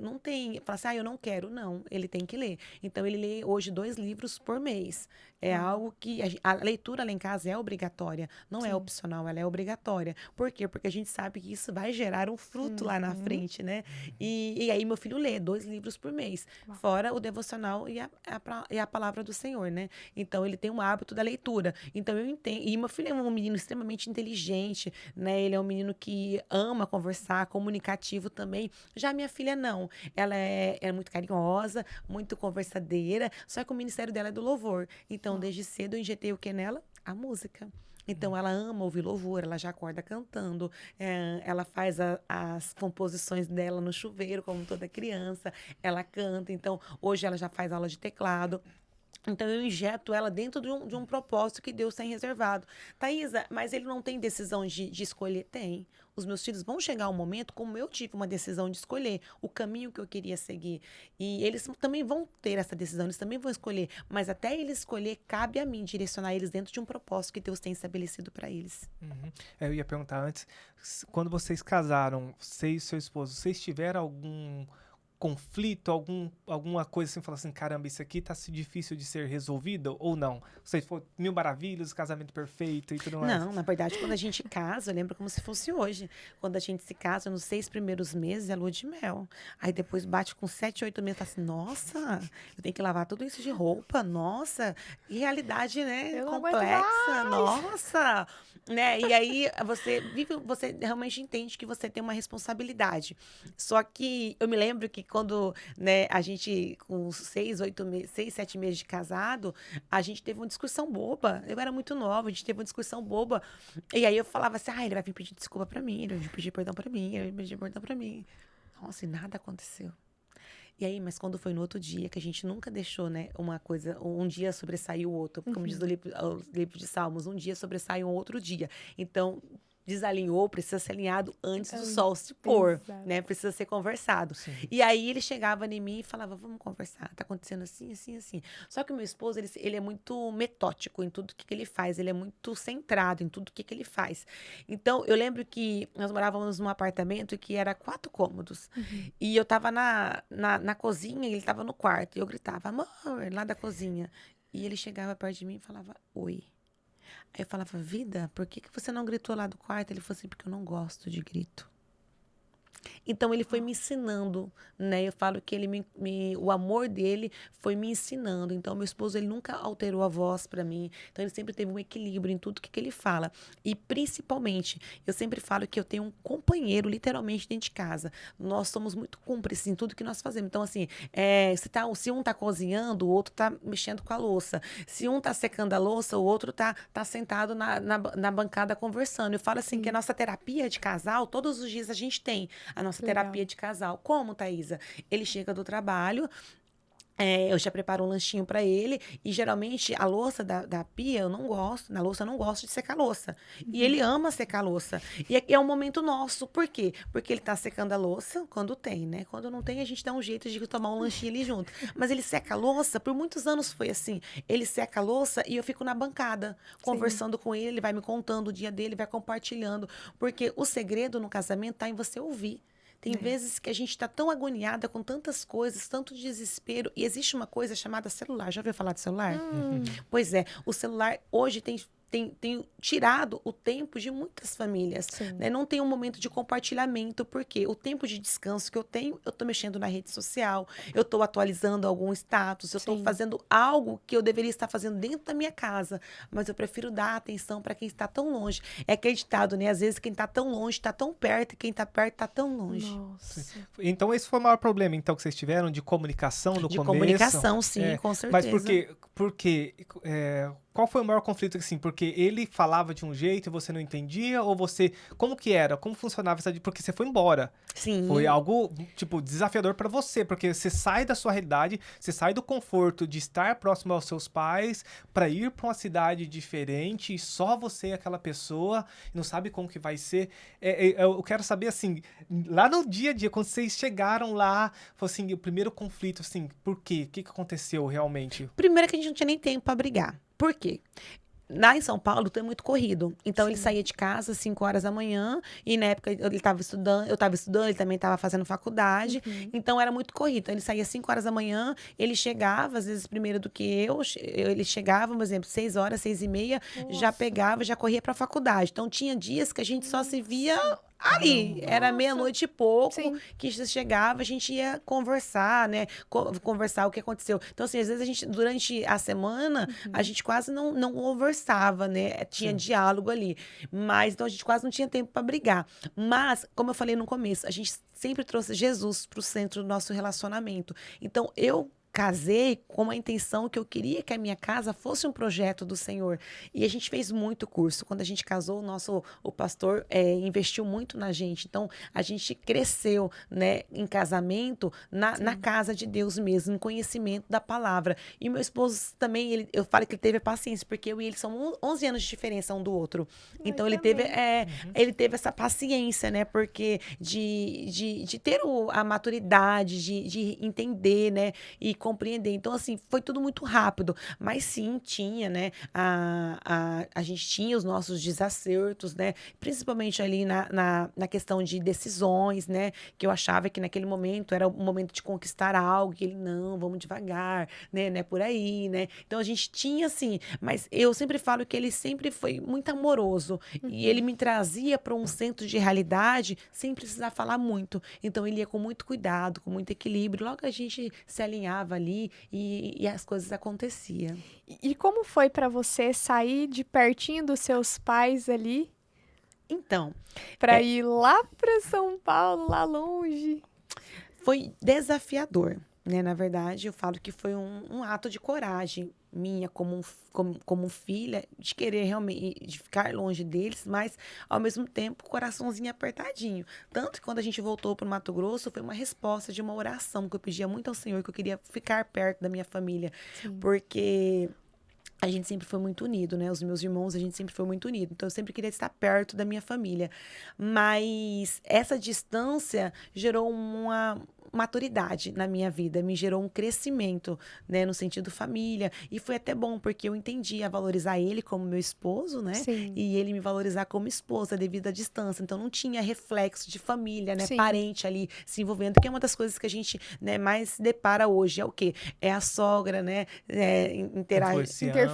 fala assim, eu não quero. Não, ele tem que ler. Então ele lê hoje 2 livros por mês. É algo que a leitura lá em casa é obrigatória, não é opcional, ela é obrigatória. Por quê? Porque a gente sabe que isso vai gerar um fruto lá na frente, né? E aí meu filho lê 2 livros por mês, fora o devocional e a palavra do Senhor, né? Então ele tem um hábito da leitura. Então eu entendo. E meu filho é um menino extremamente inteligente, né? Ele é um menino que ama conversar, comunicativo também. Já minha filha não. Ela é muito carinhosa, muito conversadeira, só que o ministério dela é do louvor. Então, desde cedo eu injetei o que nela? A música. Então, ela ama ouvir louvor, ela já acorda cantando, ela faz as composições dela no chuveiro, como toda criança, ela canta. Então, hoje ela já faz aula de teclado. Então, eu injeto ela dentro de um propósito que Deus tem reservado. Thaisa, mas ele não tem decisão de escolher? Tem. Os meus filhos vão chegar um momento, como eu tive uma decisão de escolher o caminho que eu queria seguir. E eles também vão ter essa decisão, eles também vão escolher. Mas até eles escolher, cabe a mim direcionar eles dentro de um propósito que Deus tem estabelecido para eles. Eu ia perguntar antes, quando vocês casaram, você e seu esposo, vocês tiveram algum conflito, alguma coisa assim, falar assim, caramba, isso aqui tá difícil de ser resolvido ou não? Vocês foram 1000 maravilhas, casamento perfeito e tudo mais? Não, na verdade, quando a gente casa, eu lembro como se fosse hoje. Quando a gente se casa, nos 6 primeiros meses é lua de mel. Aí depois bate com 7, 8 meses, fala assim, nossa, eu tenho que lavar tudo isso de roupa, nossa, que realidade, né, complexa, nossa, né? E aí você realmente entende que você tem uma responsabilidade. Só que eu me lembro que quando, né, a gente, com 6, 7 meses de casado, a gente teve uma discussão boba. Eu era muito nova, a gente teve uma discussão boba. E aí eu falava assim, ele vai vir pedir desculpa pra mim, ele vai vir pedir perdão pra mim, ele vai pedir perdão pra mim. Nossa, e nada aconteceu. E aí, mas quando foi no outro dia, que a gente nunca deixou, né, uma coisa, um dia sobressair o outro, como diz o livro de Salmos, um dia sobressai um outro dia. Então, desalinhou, precisa ser alinhado antes do sol se pôr, né? Precisa ser conversado. Sim. E aí ele chegava em mim e falava, vamos conversar, tá acontecendo assim, assim, assim. Só que o meu esposo, ele é muito metódico em tudo que ele faz, ele é muito centrado em tudo que ele faz. Então, eu lembro que nós morávamos num apartamento que era 4 cômodos. E eu tava na cozinha e ele tava no quarto. E eu gritava, amor, lá da cozinha. E ele chegava perto de mim e falava, oi. Aí eu falava, vida, por que você não gritou lá do quarto? Ele falou assim, porque eu não gosto de grito. Então, ele foi me ensinando, né? Eu falo que o amor dele foi me ensinando. Então, meu esposo, ele nunca alterou a voz para mim. Então, ele sempre teve um equilíbrio em tudo que ele fala. E, principalmente, eu sempre falo que eu tenho um companheiro, literalmente, dentro de casa. Nós somos muito cúmplices em tudo que nós fazemos. Então, assim, se um tá cozinhando, o outro tá mexendo com a louça. Se um tá secando a louça, o outro tá sentado na bancada conversando. Eu falo assim, que a nossa terapia de casal, todos os dias a gente tem a nossa terapia de casal. Como, Thaisa? Ele chega do trabalho, eu já preparo um lanchinho pra ele, e geralmente a louça da pia eu não gosto, na louça eu não gosto de secar a louça. E ele ama secar a louça. E é um momento nosso. Por quê? Porque ele tá secando a louça quando tem, né? Quando não tem, a gente dá um jeito de tomar um lanchinho ali junto. Mas ele seca a louça, por muitos anos foi assim. Ele seca a louça e eu fico na bancada, conversando com ele vai me contando o dia dele, vai compartilhando. Porque o segredo no casamento tá em você ouvir. Tem vezes que a gente está tão agoniada com tantas coisas, tanto desespero. E existe uma coisa chamada celular. Já ouviu falar de celular? Pois é. O celular hoje tem tirado o tempo de muitas famílias. Né? Não tem um momento de compartilhamento, porque o tempo de descanso que eu tenho, eu estou mexendo na rede social, eu estou atualizando algum status, eu estou fazendo algo que eu deveria estar fazendo dentro da minha casa, mas eu prefiro dar atenção para quem está tão longe. É acreditado, né? Às vezes quem está tão longe está tão perto, e quem está perto está tão longe. Nossa. Então esse foi o maior problema, então, que vocês tiveram de comunicação no começo? De comunicação, sim, com certeza. Mas porque qual foi o maior conflito, assim? Porque ele falava de um jeito e você não entendia? Ou você... Como que era? Como funcionava essa... Porque você foi embora. Sim. Foi algo, tipo, desafiador pra você. Porque você sai da sua realidade, você sai do conforto de estar próximo aos seus pais pra ir pra uma cidade diferente e só você e aquela pessoa, não sabe como que vai ser. Eu quero saber, assim, lá no dia a dia, quando vocês chegaram lá, foi assim, o primeiro conflito, assim, por quê? O que aconteceu realmente? Primeiro que a gente não tinha nem tempo pra brigar. Por quê? Lá em São Paulo, tudo é muito corrido. Então, ele saía de casa às 5 horas da manhã. E na época, ele estava estudando, eu estava estudando, ele também estava fazendo faculdade. Então, era muito corrido. Então, ele saía às 5 horas da manhã. Ele chegava, às vezes, primeiro do que eu. Ele chegava, por exemplo, 6 horas, 6h30. Já pegava, já corria para a faculdade. Então, tinha dias que a gente só se via ali. Era meia-noite e pouco. Sim. Que chegava, a gente ia conversar, né? Conversar o que aconteceu. Então, assim, às vezes, a gente, durante a semana, a gente quase não conversava, né? Tinha diálogo ali. Mas, então, a gente quase não tinha tempo para brigar. Mas, como eu falei no começo, a gente sempre trouxe Jesus para o centro do nosso relacionamento. Então, eu casei com a intenção que eu queria que a minha casa fosse um projeto do Senhor. E a gente fez muito curso. Quando a gente casou, o pastor investiu muito na gente. Então, a gente cresceu, né, em casamento, na casa de Deus mesmo, em conhecimento da palavra. E meu esposo também, eu falo que ele teve paciência, porque eu e ele são 11 anos de diferença um do outro. Então, ele teve essa paciência, né, porque de ter a maturidade, de entender, né, e compreender. Então, assim, foi tudo muito rápido. Mas sim, tinha, né? A gente tinha os nossos desacertos, né? Principalmente ali na questão de decisões, né? Que eu achava que naquele momento era o momento de conquistar algo, que ele, não, vamos devagar, né? Não é por aí, né? Então, a gente tinha, assim, mas eu sempre falo que ele sempre foi muito amoroso. E ele me trazia para um centro de realidade sem precisar falar muito. Então, ele ia com muito cuidado, com muito equilíbrio. Logo a gente se alinhava ali e as coisas aconteciam. E como foi para você sair de pertinho dos seus pais ali Então, para ir lá para São Paulo, lá longe? foi desafiador, né? Na verdade, eu falo que foi um ato de coragem minha como filha, de querer realmente de ficar longe deles, mas ao mesmo tempo coraçãozinho apertadinho. Tanto que quando a gente voltou para o Mato Grosso, foi uma resposta de uma oração que eu pedia muito ao Senhor, que eu queria ficar perto da minha família, porque a gente sempre foi muito unido, né? Os meus irmãos, a gente sempre foi muito unido. Então, eu sempre queria estar perto da minha família. Mas essa distância gerou uma maturidade na minha vida, me gerou um crescimento, né? No sentido família. E foi até bom, porque eu entendi a valorizar ele como meu esposo, né? Sim. E ele me valorizar como esposa devido à distância. Então, não tinha reflexo de família, né? Sim. Parente ali se envolvendo, que é uma das coisas que a gente, né, mais se depara hoje. É o quê? É a sogra, né?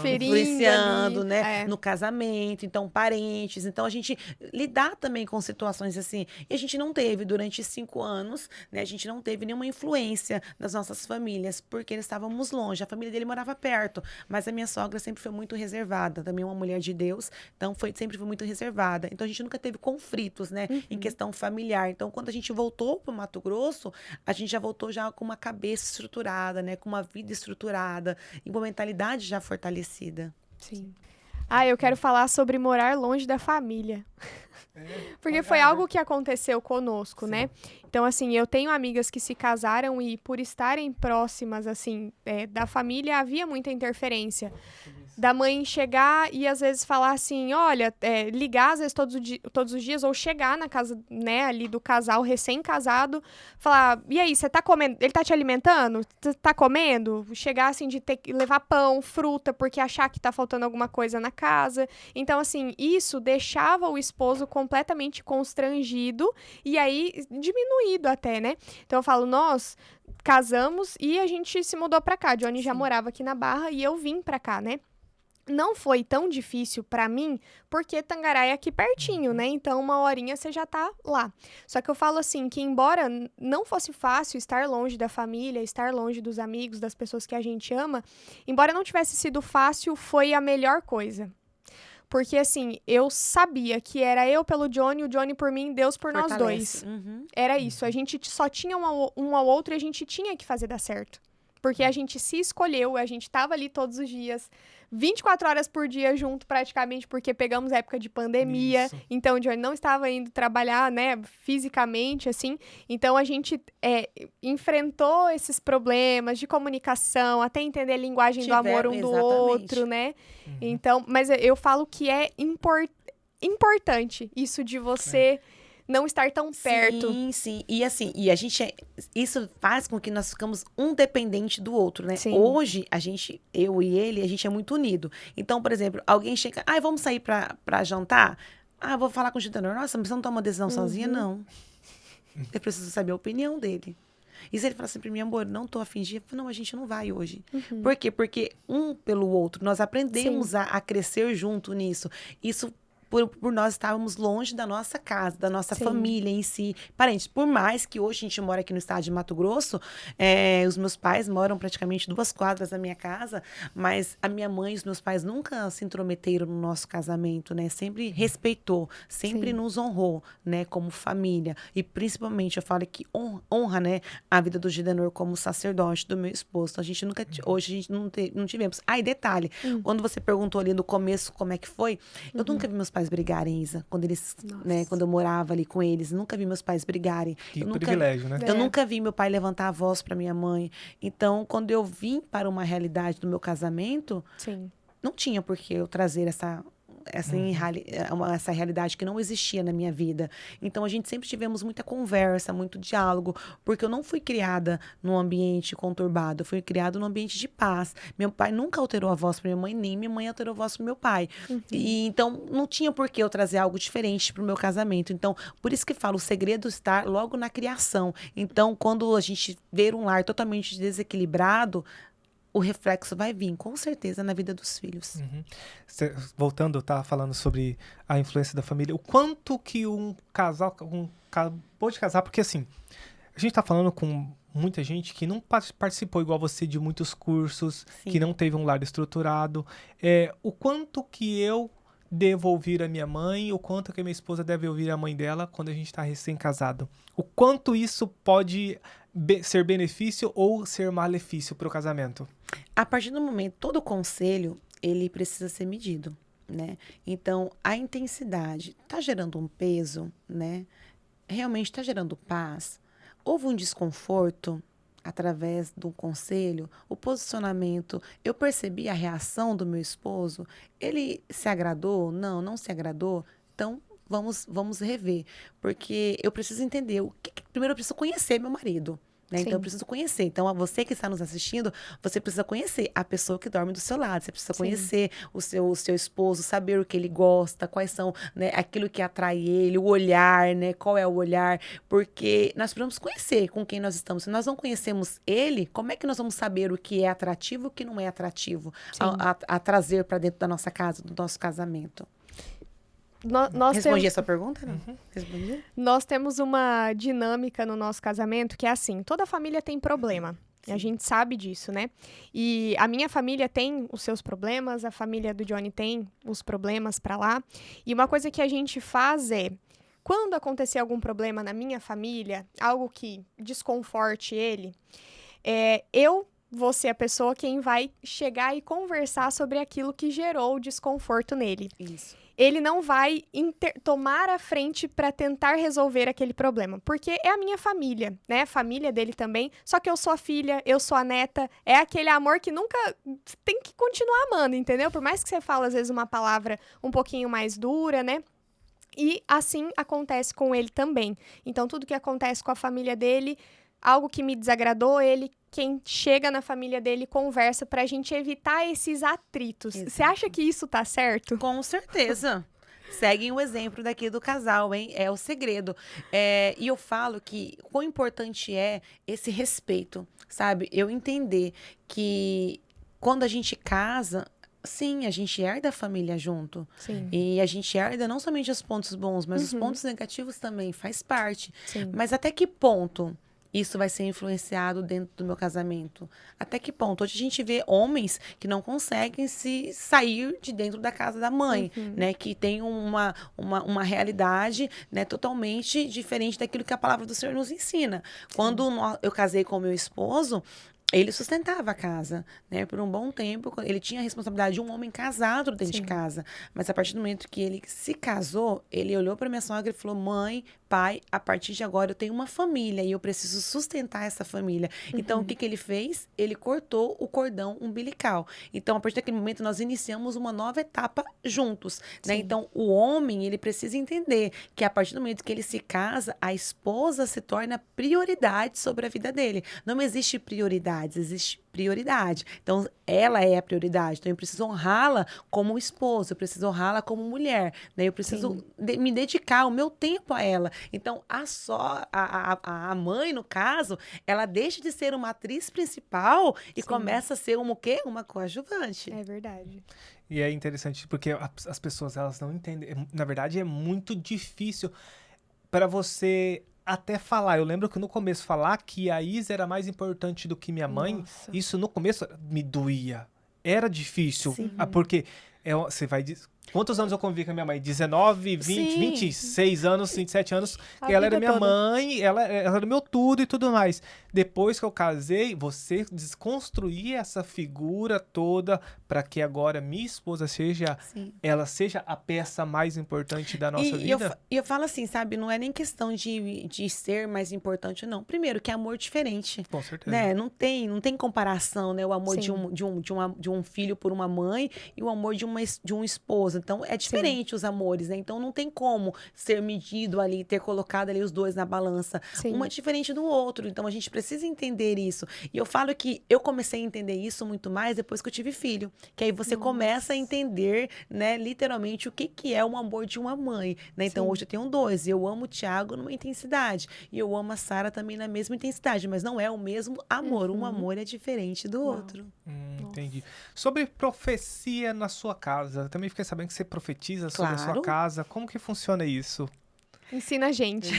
Influenciando, ali, né? No casamento, então parentes. Então a gente lidar também com situações assim. E a gente não teve durante 5 anos, né? A gente não teve nenhuma influência das nossas famílias, porque estávamos longe. A família dele morava perto, mas a minha sogra sempre foi muito reservada, também uma mulher de Deus, então sempre foi muito reservada. Então a gente nunca teve conflitos, né? Em questão familiar. Então quando a gente voltou para o Mato Grosso, a gente já voltou já com uma cabeça estruturada, né? Com uma vida estruturada e uma mentalidade já fortalecida. Sim. Eu quero falar sobre morar longe da família. Porque foi algo que aconteceu conosco, né? Então, assim, eu tenho amigas que se casaram e por estarem próximas, assim, da família, havia muita interferência. Da mãe chegar e às vezes falar assim, olha, ligar às vezes todos os dias ou chegar na casa, né, ali do casal recém-casado, falar, e aí, você tá comendo, ele tá te alimentando? Você tá comendo? Chegar assim de ter que levar pão, fruta, porque achar que tá faltando alguma coisa na casa. Então, assim, isso deixava o esposo completamente constrangido e aí diminuído até, né? Então eu falo, nós casamos e a gente se mudou pra cá. Johnny já morava aqui na Barra e eu vim pra cá, né? Não foi tão difícil pra mim, porque Tangará é aqui pertinho, né? Então, 1 horinha você já tá lá. Só que eu falo assim, que embora não fosse fácil estar longe da família, estar longe dos amigos, das pessoas que a gente ama, embora não tivesse sido fácil, foi a melhor coisa. Porque, assim, eu sabia que era eu pelo Johnny, o Johnny por mim, Deus por nós dois. Era isso. A gente só tinha um ao outro e a gente tinha que fazer dar certo. Porque a gente se escolheu, a gente tava ali todos os dias, 24 horas por dia junto praticamente, porque pegamos época de pandemia, Isso. então o Johnny não estava indo trabalhar, né, fisicamente, assim. Então a gente enfrentou esses problemas de comunicação, até entender a linguagem do amor um do outro, né? Então, mas eu falo que é importante isso de você não estar tão perto. Sim, sim. E assim, isso faz com que nós ficamos um dependente do outro, né? Sim. Hoje, eu e ele, a gente é muito unido. Então, por exemplo, alguém chega, vamos sair pra jantar? Vou falar com o Gitanor. Nossa, mas você não toma uma decisão sozinha? Não. Eu preciso saber a opinião dele. E se ele falar assim pra mim, amor, não tô a fingir, eu falo, não, a gente não vai hoje. Por quê? Porque um pelo outro, nós aprendemos a crescer junto nisso. Isso por nós estávamos longe da nossa casa, da nossa família em si, parentes. Por mais que hoje a gente mora aqui no estado de Mato Grosso, os meus pais moram praticamente 2 quadras da minha casa, mas a minha mãe e os meus pais nunca se intrometeram no nosso casamento, né? Sempre respeitou, sempre nos honrou, né? Como família. E principalmente, eu falo que honra, né? A vida do Gidenor como sacerdote do meu esposo. Então, hoje a gente não tivemos. E detalhe, quando você perguntou ali no começo como é que foi, eu nunca vi meus pais brigarem, Isa, quando eu morava ali com eles, nunca vi meus pais brigarem. Que privilégio, né? Eu nunca vi meu pai levantar a voz para minha mãe. Então, quando eu vim para uma realidade do meu casamento, não tinha por que eu trazer essa realidade que não existia na minha vida. Então, a gente sempre tivemos muita conversa, muito diálogo, porque eu não fui criada num ambiente conturbado, eu fui criada num ambiente de paz. Meu pai nunca alterou a voz para minha mãe, nem minha mãe alterou a voz para meu pai. E, então, não tinha por que eu trazer algo diferente para o meu casamento. Então, por isso que falo, o segredo está logo na criação. Então, quando a gente vê um lar totalmente desequilibrado, o reflexo vai vir, com certeza, na vida dos filhos. Voltando, tá falando sobre a influência da família. O quanto que um casal acabou de casar, porque assim, a gente tá falando com muita gente que não participou igual você de muitos cursos, que não teve um lar estruturado. O quanto que eu devo ouvir a minha mãe, o quanto que a minha esposa deve ouvir a mãe dela quando a gente tá recém-casado. O quanto isso pode ser benefício ou ser malefício para o casamento. A partir do momento, todo conselho, ele precisa ser medido, né? Então, a intensidade tá gerando um peso, né? Realmente tá gerando paz? Houve um desconforto através do conselho? O posicionamento, eu percebi a reação do meu esposo? Ele se agradou? Não se agradou? Então, vamos rever, porque eu preciso entender, primeiro eu preciso conhecer meu marido, né? Então eu preciso conhecer. Então, você que está nos assistindo, você precisa conhecer a pessoa que dorme do seu lado, você precisa conhecer o seu esposo, saber o que ele gosta, quais são, né, aquilo que atrai ele, o olhar, né? Qual é o olhar, porque nós precisamos conhecer com quem nós estamos. Se nós não conhecemos ele, como é que nós vamos saber o que é atrativo e o que não é atrativo a trazer para dentro da nossa casa, do nosso casamento? Respondi a sua pergunta, não? Respondi? Nós temos uma dinâmica no nosso casamento que é assim, toda família tem problema. A gente sabe disso, né? E a minha família tem os seus problemas, a família do Johnny tem os problemas pra lá. E uma coisa que a gente faz é, quando acontecer algum problema na minha família, algo que desconforte ele, eu vou ser a pessoa quem vai chegar e conversar sobre aquilo que gerou o desconforto nele. Isso. Ele não vai tomar a frente para tentar resolver aquele problema, porque é a minha família, né? A família dele também, só que eu sou a filha, eu sou a neta, é aquele amor que nunca tem que continuar amando, entendeu? Por mais que você fale, às vezes, uma palavra um pouquinho mais dura, né? E assim acontece com ele também. Então, tudo que acontece com a família dele, algo que me desagradou, quem chega na família dele conversa pra gente evitar esses atritos. Você acha que isso tá certo? Com certeza. Seguem o exemplo daqui do casal, hein? É o segredo. E eu falo que quão importante é esse respeito, sabe? Eu entender que quando a gente casa, sim, a gente herda a família junto. Sim. E a gente herda não somente os pontos bons, mas os pontos negativos também, faz parte. Sim. Mas até que ponto isso vai ser influenciado dentro do meu casamento? Até que ponto? Hoje a gente vê homens que não conseguem se sair de dentro da casa da mãe, né? Que tem uma realidade, né, totalmente diferente daquilo que a palavra do Senhor nos ensina. Quando eu casei com o meu esposo, ele sustentava a casa, né? Por um bom tempo, ele tinha a responsabilidade de um homem casado dentro de Sim. casa. Mas a partir do momento que ele se casou, ele olhou para minha sogra e falou: mãe, pai, a partir de agora eu tenho uma família e eu preciso sustentar essa família. Então, o que ele fez? Ele cortou o cordão umbilical. Então, a partir daquele momento, nós iniciamos uma nova etapa juntos, né? Sim. Então, o homem, ele precisa entender que a partir do momento que ele se casa, a esposa se torna prioridade sobre a vida dele. Não existe prioridades, existe prioridade. Então, ela é a prioridade. Então, eu preciso honrá-la como esposa, eu preciso honrá-la como mulher, né? Eu preciso me dedicar o meu tempo a ela. Então, a mãe, no caso, ela deixa de ser uma atriz principal e Sim. começa a ser uma o quê? Uma coadjuvante. É verdade. E é interessante porque as pessoas, elas não entendem. Na verdade, é muito difícil para você até falar. Eu lembro que no começo falar que a Isa era mais importante do que minha mãe, Nossa. isso no começo me doía. Era difícil. Sim. Porque você vai... Quantos anos eu convivi com a minha mãe? 19, 20, Sim. 26 anos, 27 anos. A Ela era vida minha toda. mãe, ela era meu tudo e tudo mais. Depois que eu casei, você desconstruir essa figura toda para que agora minha esposa seja a peça mais importante da nossa vida. E eu falo assim, sabe? Não é nem questão de ser mais importante, não. Primeiro, que é amor diferente. Com certeza. Né? Não tem comparação, né? O amor Sim. de um filho por uma mãe e o amor de uma esposa. Então, é diferente os amores, né? Então, não tem como ser medido ali, ter colocado ali os dois na balança. Sim. Um é diferente do outro. Então, a gente precisa entender isso. E eu falo que eu comecei a entender isso muito mais depois que eu tive filho. Que aí você começa a entender, né, literalmente, o que é o amor de uma mãe, né? Então, Sim. hoje eu tenho dois. Eu amo o Thiago numa intensidade. E eu amo a Sara também na mesma intensidade. Mas não é o mesmo amor. Um amor é diferente do outro. Entendi. Sobre profecia na sua casa, eu também fiquei sabendo que você profetiza sobre a sua Claro. casa. Como que funciona isso? Ensina a gente.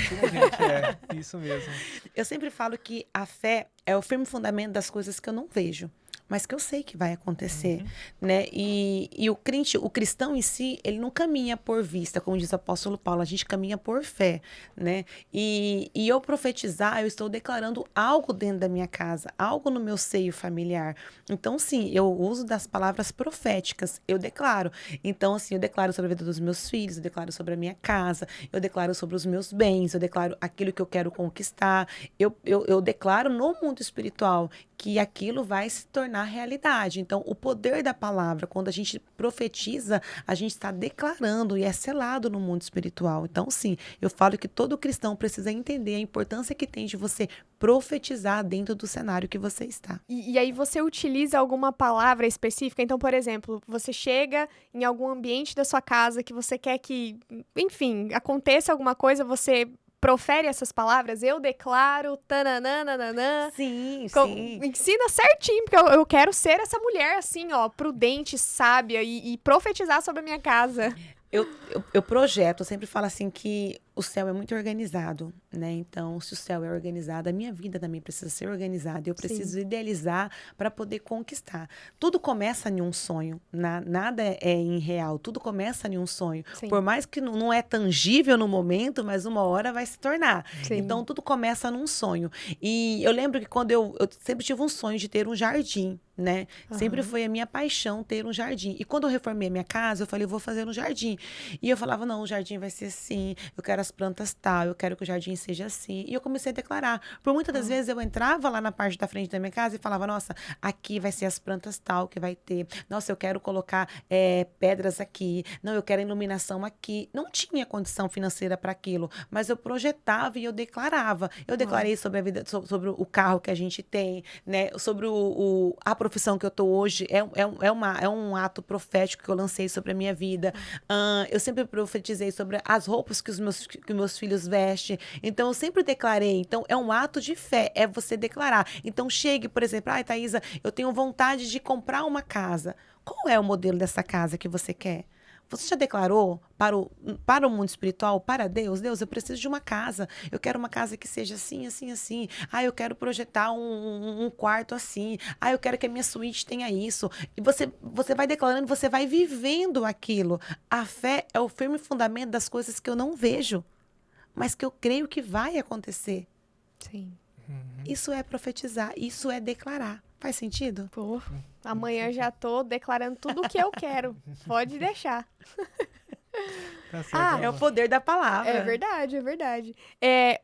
É, isso mesmo. Eu sempre falo que a fé é o firme fundamento das coisas que eu não vejo, mas que eu sei que vai acontecer, né? E o cristão em si, ele não caminha por vista, como diz o apóstolo Paulo, a gente caminha por fé, né? E eu profetizar, eu estou declarando algo dentro da minha casa, algo no meu seio familiar. Então, sim, eu uso das palavras proféticas, eu declaro. Então, assim, eu declaro sobre a vida dos meus filhos, eu declaro sobre a minha casa, eu declaro sobre os meus bens, eu declaro aquilo que eu quero conquistar, eu declaro no mundo espiritual que aquilo vai se tornar realidade. Então, o poder da palavra, quando a gente profetiza, a gente está declarando e é selado no mundo espiritual. Então, sim, eu falo que todo cristão precisa entender a importância que tem de você profetizar dentro do cenário que você está. E aí você utiliza alguma palavra específica? Então, por exemplo, você chega em algum ambiente da sua casa que você quer que, enfim, aconteça alguma coisa, você profere essas palavras? Eu declaro, tananana. Sim, Ensina certinho, porque eu quero ser essa mulher, assim, ó, prudente, sábia e profetizar sobre a minha casa. Eu projeto, eu sempre falo assim que o céu é muito organizado, né? Então, se o céu é organizado, a minha vida também precisa ser organizada. Eu preciso idealizar para poder conquistar. Tudo começa em um sonho, nada é irreal, tudo começa em um sonho. Sim. Por mais que não é tangível no momento, mas uma hora vai se tornar. Sim. Então, tudo começa num sonho. E eu lembro que quando eu sempre tive um sonho de ter um jardim, né? Sempre foi a minha paixão ter um jardim. E quando eu reformei a minha casa, eu falei, eu vou fazer um jardim. E eu falava, não, o jardim vai ser assim, eu quero as plantas tal, eu quero que o jardim seja assim. E eu comecei a declarar. Por muitas das vezes eu entrava lá na parte da frente da minha casa e falava, nossa, aqui vai ser as plantas tal que vai ter. Nossa, eu quero colocar pedras aqui. Não, eu quero iluminação aqui. Não tinha condição financeira para aquilo, mas eu projetava e eu declarava. Eu declarei sobre a vida, sobre o carro que a gente tem, né? Sobre a profissão que eu tô hoje. É um ato profético que eu lancei sobre a minha vida. Eu sempre profetizei sobre as roupas que os meus filhos vestem. Então, eu sempre declarei. Então, é um ato de fé, é você declarar. Então, chegue, por exemplo, ai, Thaisa, eu tenho vontade de comprar uma casa. Qual é o modelo dessa casa que você quer? Você já declarou para o mundo espiritual, para Deus? Deus, eu preciso de uma casa. Eu quero uma casa que seja assim, assim, assim. Ah, eu quero projetar um quarto assim. Ah, eu quero que a minha suíte tenha isso. E você vai declarando, você vai vivendo aquilo. A fé é o firme fundamento das coisas que eu não vejo, mas que eu creio que vai acontecer. Sim. Isso é profetizar, isso é declarar. Faz sentido? Pô, amanhã já tô declarando tudo o que eu quero. Pode deixar. Tá certo, É o poder da palavra. É verdade, é verdade.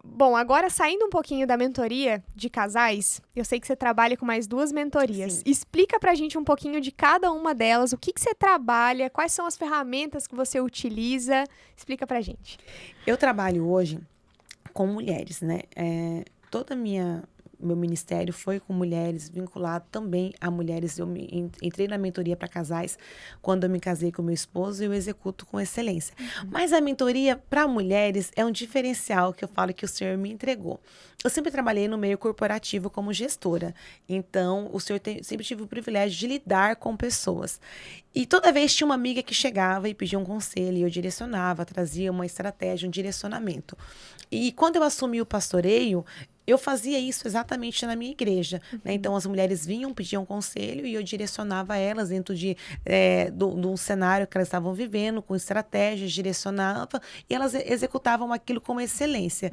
Bom, agora saindo um pouquinho da mentoria de casais, eu sei que você trabalha com mais 2 mentorias. Sim. Explica pra gente um pouquinho de cada uma delas, o que você trabalha, quais são as ferramentas que você utiliza. Explica pra gente. Eu trabalho hoje com mulheres, né? Toda meu ministério foi com mulheres, vinculado também a mulheres. Eu entrei na mentoria para casais quando eu me casei com meu esposo e eu executo com excelência. Mas a mentoria para mulheres é um diferencial que eu falo que o Senhor me entregou. Eu sempre trabalhei no meio corporativo como gestora, então o Senhor sempre tive o privilégio de lidar com pessoas. E toda vez tinha uma amiga que chegava e pedia um conselho, e eu direcionava, trazia uma estratégia, um direcionamento. E quando eu assumi o pastoreio, eu fazia isso exatamente na minha igreja, né? Então, as mulheres vinham, pediam conselho e eu direcionava elas dentro de um cenário que elas estavam vivendo, com estratégias, direcionava e elas executavam aquilo com excelência.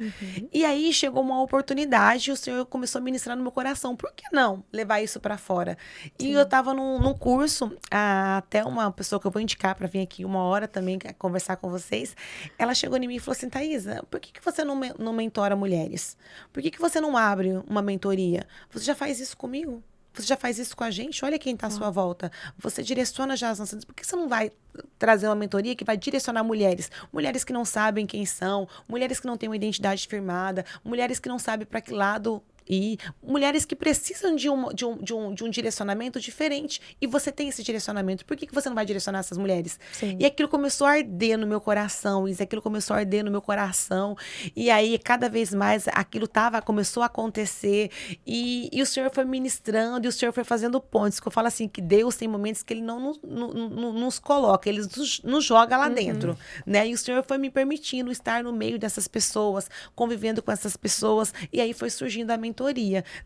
E aí chegou uma oportunidade e o Senhor começou a ministrar no meu coração. Por que não levar isso para fora? E eu estava num curso, até uma pessoa que eu vou indicar para vir aqui uma hora também conversar com vocês, ela chegou em mim e falou assim, Thaisa, por que você não mentora mulheres? Por que você não abre uma mentoria? Você já faz isso comigo? Você já faz isso com a gente? Olha quem está à sua volta. Você direciona já as nossas... Por que você não vai trazer uma mentoria que vai direcionar mulheres? Mulheres que não sabem quem são, mulheres que não têm uma identidade firmada, mulheres que não sabem para que lado ir, mulheres que precisam de um direcionamento diferente. E você tem esse direcionamento. Por que você não vai direcionar essas mulheres? Sim. E aquilo começou a arder no meu coração. Aquilo começou a arder no meu coração. E aí, cada vez mais, aquilo começou a acontecer. E o Senhor foi ministrando, e o Senhor foi fazendo pontes. Que eu falo assim, que Deus tem momentos que Ele não nos coloca, Ele nos joga lá dentro, né? E o Senhor foi me permitindo estar no meio dessas pessoas, convivendo com essas pessoas. E aí foi surgindo a mentoria,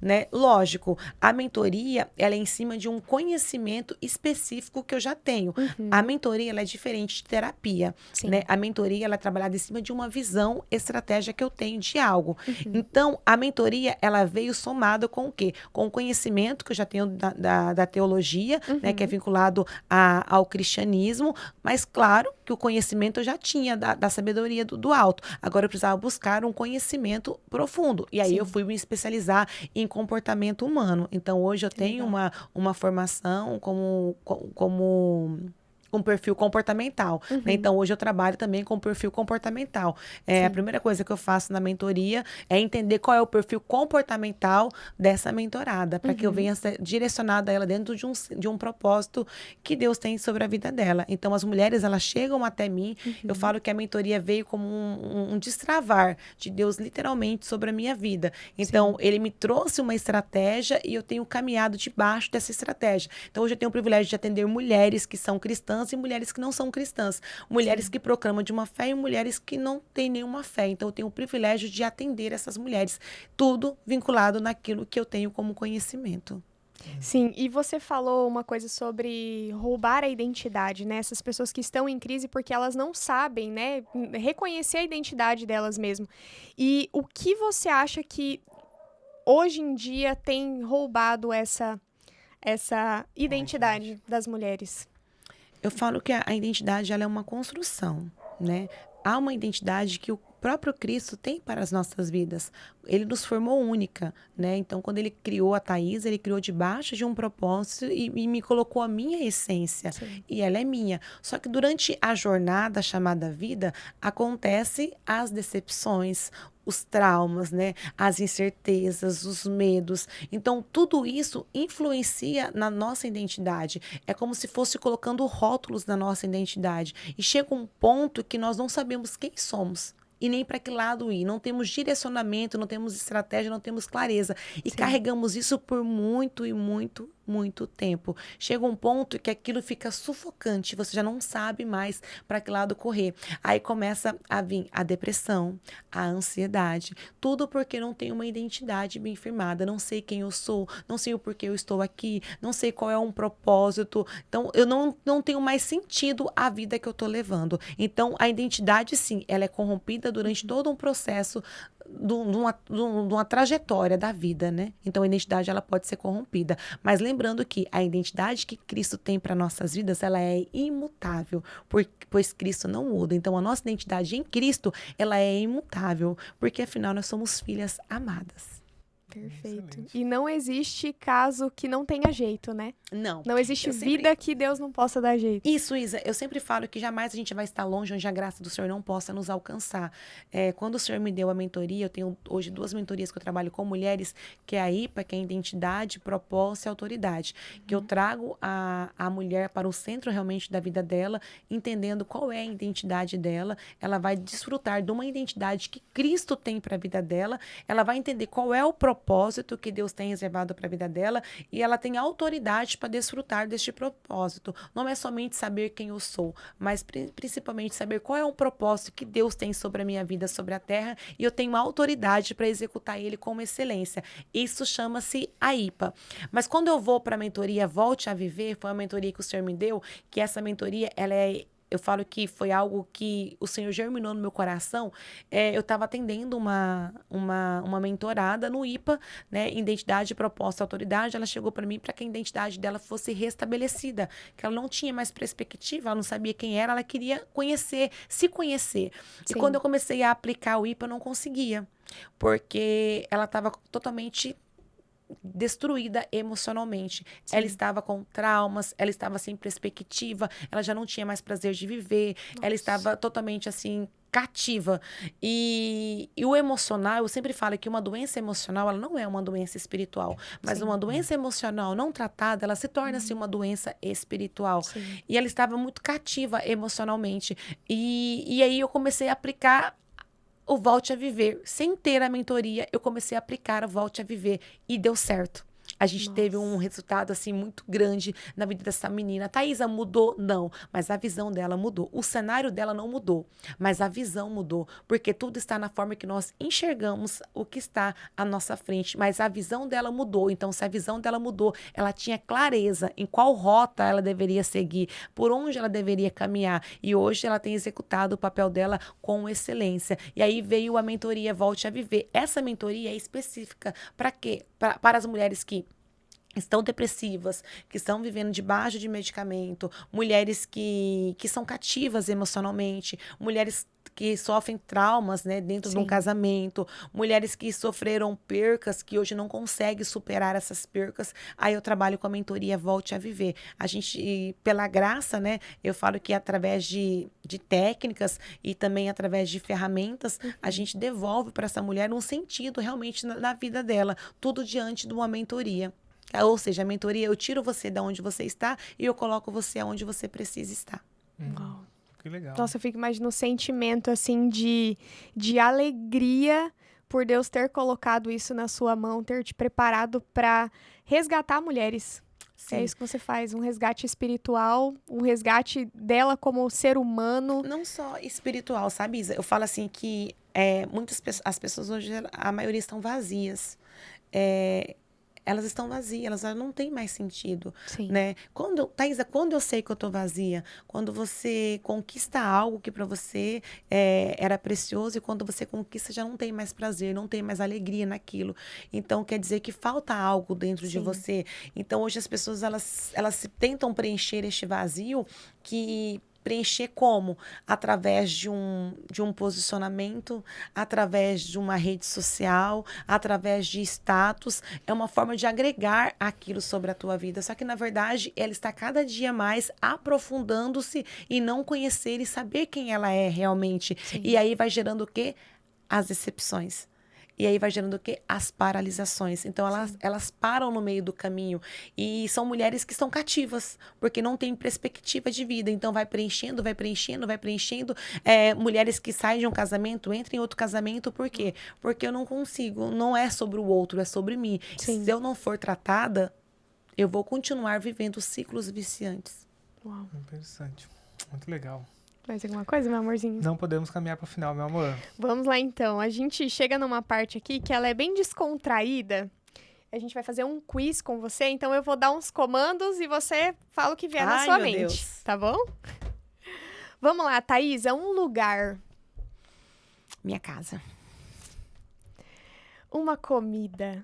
né? Lógico, a mentoria, ela é em cima de um conhecimento específico que eu já tenho. A mentoria, ela é diferente de terapia, né? A mentoria, ela é trabalhada em cima de uma visão, estratégia que eu tenho de algo. Então, a mentoria, ela veio somada com o quê? Com o conhecimento que eu já tenho da teologia, né? Que é vinculado ao cristianismo, mas claro que o conhecimento eu já tinha da sabedoria do alto. Agora eu precisava buscar um conhecimento profundo. E aí eu fui me especializar em comportamento humano. Então, hoje eu tenho uma formação como um perfil comportamental, né? Então, hoje eu trabalho também com perfil comportamental. A primeira coisa que eu faço na mentoria é entender qual é o perfil comportamental dessa mentorada, para que eu venha ser direcionada a ela dentro de um propósito que Deus tem sobre a vida dela. Então, as mulheres, elas chegam até mim, eu falo que a mentoria veio como um destravar de Deus, literalmente, sobre a minha vida. Então, Ele me trouxe uma estratégia e eu tenho caminhado debaixo dessa estratégia. Então, hoje eu tenho o privilégio de atender mulheres que são cristãs e mulheres que não são cristãs. Mulheres que proclamam de uma fé e mulheres que não têm nenhuma fé. Então, eu tenho o privilégio de atender essas mulheres. Tudo vinculado naquilo que eu tenho como conhecimento. Sim, e você falou uma coisa sobre roubar a identidade, né? Essas pessoas que estão em crise porque elas não sabem, né, reconhecer a identidade delas mesmas. E o que você acha que hoje em dia tem roubado essa identidade das mulheres? Eu falo que a identidade, ela é uma construção, né? Há uma identidade que o próprio Cristo tem para as nossas vidas. Ele nos formou única, né? Então, quando ele criou a Thaisa, ele criou debaixo de um propósito e me colocou a minha essência. E ela é minha. Só que durante a jornada chamada vida, acontecem as decepções, os traumas, né? As incertezas, os medos. Então, tudo isso influencia na nossa identidade. É como se fosse colocando rótulos na nossa identidade. E chega um ponto que nós não sabemos quem somos. E nem para que lado ir. Não temos direcionamento, não temos estratégia, não temos clareza. E carregamos isso por muito e muito tempo. Chega um ponto que aquilo fica sufocante, você já não sabe mais para que lado correr. Aí começa a vir a depressão, a ansiedade, tudo porque não tem uma identidade bem firmada, não sei quem eu sou, não sei o porquê eu estou aqui, não sei qual é um propósito, então eu não tenho mais sentido a vida que eu estou levando. Então a identidade, sim, ela é corrompida durante todo um processo de uma trajetória da vida, né? Então, a identidade, ela pode ser corrompida. Mas lembrando que a identidade que Cristo tem para nossas vidas, ela é imutável, pois Cristo não muda. Então, a nossa identidade em Cristo, ela é imutável, porque, afinal, nós somos filhas amadas. Perfeito. Excelente. E não existe caso que não tenha jeito, né? Não. Não existe vida que Deus não possa dar jeito. Isso, Isa, eu sempre falo que jamais a gente vai estar longe onde a graça do Senhor não possa nos alcançar. Quando o Senhor me deu a mentoria, eu tenho hoje 2 mentorias que eu trabalho com mulheres, que é a IPA, que é a Identidade, Propósito e Autoridade, que eu trago a mulher para o centro realmente da vida dela, entendendo qual é a identidade dela, ela vai desfrutar de uma identidade que Cristo tem para a vida dela, ela vai entender qual é o propósito que Deus tem reservado para a vida dela, e ela tem autoridade para desfrutar deste propósito. Não é somente saber quem eu sou, mas principalmente saber qual é o propósito que Deus tem sobre a minha vida, sobre a terra, e eu tenho autoridade para executar ele com excelência. Isso chama-se a IPA. Mas quando eu vou para a mentoria Volte a Viver, foi uma mentoria que o Senhor me deu, que essa mentoria, eu falo que foi algo que o Senhor germinou no meu coração. Eu estava atendendo uma mentorada no IPA, né? Identidade, Propósito, Autoridade. Ela chegou para mim para que a identidade dela fosse restabelecida, que ela não tinha mais perspectiva, ela não sabia quem era, ela queria conhecer, se conhecer. Sim. E quando eu comecei a aplicar o IPA, eu não conseguia, porque ela estava totalmente destruída emocionalmente. Sim. Ela estava com traumas, ela estava sem perspectiva, ela já não tinha mais prazer de viver, ela estava totalmente assim cativa. E o emocional, eu sempre falo que uma doença emocional, ela não é uma doença espiritual, mas Sim. uma doença emocional não tratada, ela se torna-se uma doença espiritual. Sim. E ela estava muito cativa emocionalmente. E aí eu comecei a aplicar o Volte a Viver. Sem ter a mentoria, eu comecei a aplicar o Volte a Viver e deu certo. A gente teve um resultado, assim, muito grande na vida dessa menina. A Thaisa mudou? Não, mas a visão dela mudou. O cenário dela não mudou, mas a visão mudou. Porque tudo está na forma que nós enxergamos o que está à nossa frente. Mas a visão dela mudou. Então, se a visão dela mudou, ela tinha clareza em qual rota ela deveria seguir, por onde ela deveria caminhar. E hoje ela tem executado o papel dela com excelência. E aí veio a mentoria Volte a Viver. Essa mentoria é específica para quê? Para as mulheres que estão depressivas, que estão vivendo debaixo de medicamento, mulheres que são cativas emocionalmente, mulheres que sofrem traumas, né, dentro de um casamento, mulheres que sofreram percas, que hoje não conseguem superar essas percas. Aí eu trabalho com a mentoria Volte a Viver. A gente, pela graça, né, eu falo que através de técnicas e também através de ferramentas, a gente devolve para essa mulher um sentido realmente na vida dela, tudo diante de uma mentoria. Ou seja, a mentoria, eu tiro você de onde você está e eu coloco você aonde você precisa estar. Uau. Que legal. Nossa, eu fico imaginando o sentimento, assim, de alegria por Deus ter colocado isso na sua mão, ter te preparado para resgatar mulheres. Sim. É isso que você faz, um resgate espiritual, um resgate dela como ser humano. Não só espiritual, sabe, Isa? Eu falo assim que as pessoas hoje, a maioria estão vazias. Elas estão vazias, elas não têm mais sentido, Sim. né? Thaisa, quando eu sei que eu tô vazia, quando você conquista algo que para você era precioso e quando você conquista já não tem mais prazer, não tem mais alegria naquilo. Então, quer dizer que falta algo dentro de você. Então, hoje as pessoas, elas tentam preencher este vazio que... Preencher como? Através de um posicionamento, através de uma rede social, através de status. É uma forma de agregar aquilo sobre a tua vida. Só que, na verdade, ela está cada dia mais aprofundando-se e não conhecer e saber quem ela é realmente. Sim. E aí vai gerando o quê? As decepções. E aí vai gerando o quê? As paralisações. Então, elas param no meio do caminho. E são mulheres que estão cativas, porque não tem perspectiva de vida. Então, vai preenchendo, vai preenchendo, vai preenchendo. Mulheres que saem de um casamento, entram em outro casamento. Por quê? Porque eu não consigo. Não é sobre o outro, é sobre mim. Sim. Se eu não for tratada, eu vou continuar vivendo ciclos viciantes. Uau. Interessante. Muito legal. Mais alguma coisa, meu amorzinho? Não podemos caminhar para o final, meu amor. Vamos lá, então. A gente chega numa parte aqui que ela é bem descontraída. A gente vai fazer um quiz com você, então eu vou dar uns comandos e você fala o que vier na sua meu mente. Deus. Tá bom? Vamos lá, Thaisa. Um lugar. Minha casa. Uma comida.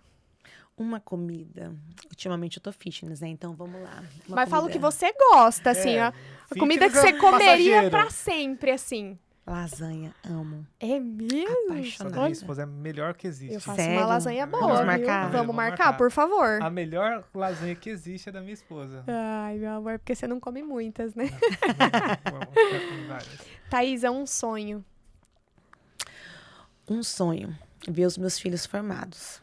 Uma comida. Ultimamente eu tô fitness, né? Então vamos lá. Mas fala o que você gosta, assim, ó. A comida que você comeria pra sempre, assim. Lasanha, amo. É mesmo? Essa da minha Olha. esposa é a melhor que existe. Eu faço Sério? uma lasanha boa, Vamos viu? marcar? Vamos marcar, por favor. A melhor lasanha que existe é da minha esposa. Ai, meu amor, porque você não come muitas, né? Tem várias. Thaís, é um sonho. Um sonho. Ver os meus filhos formados.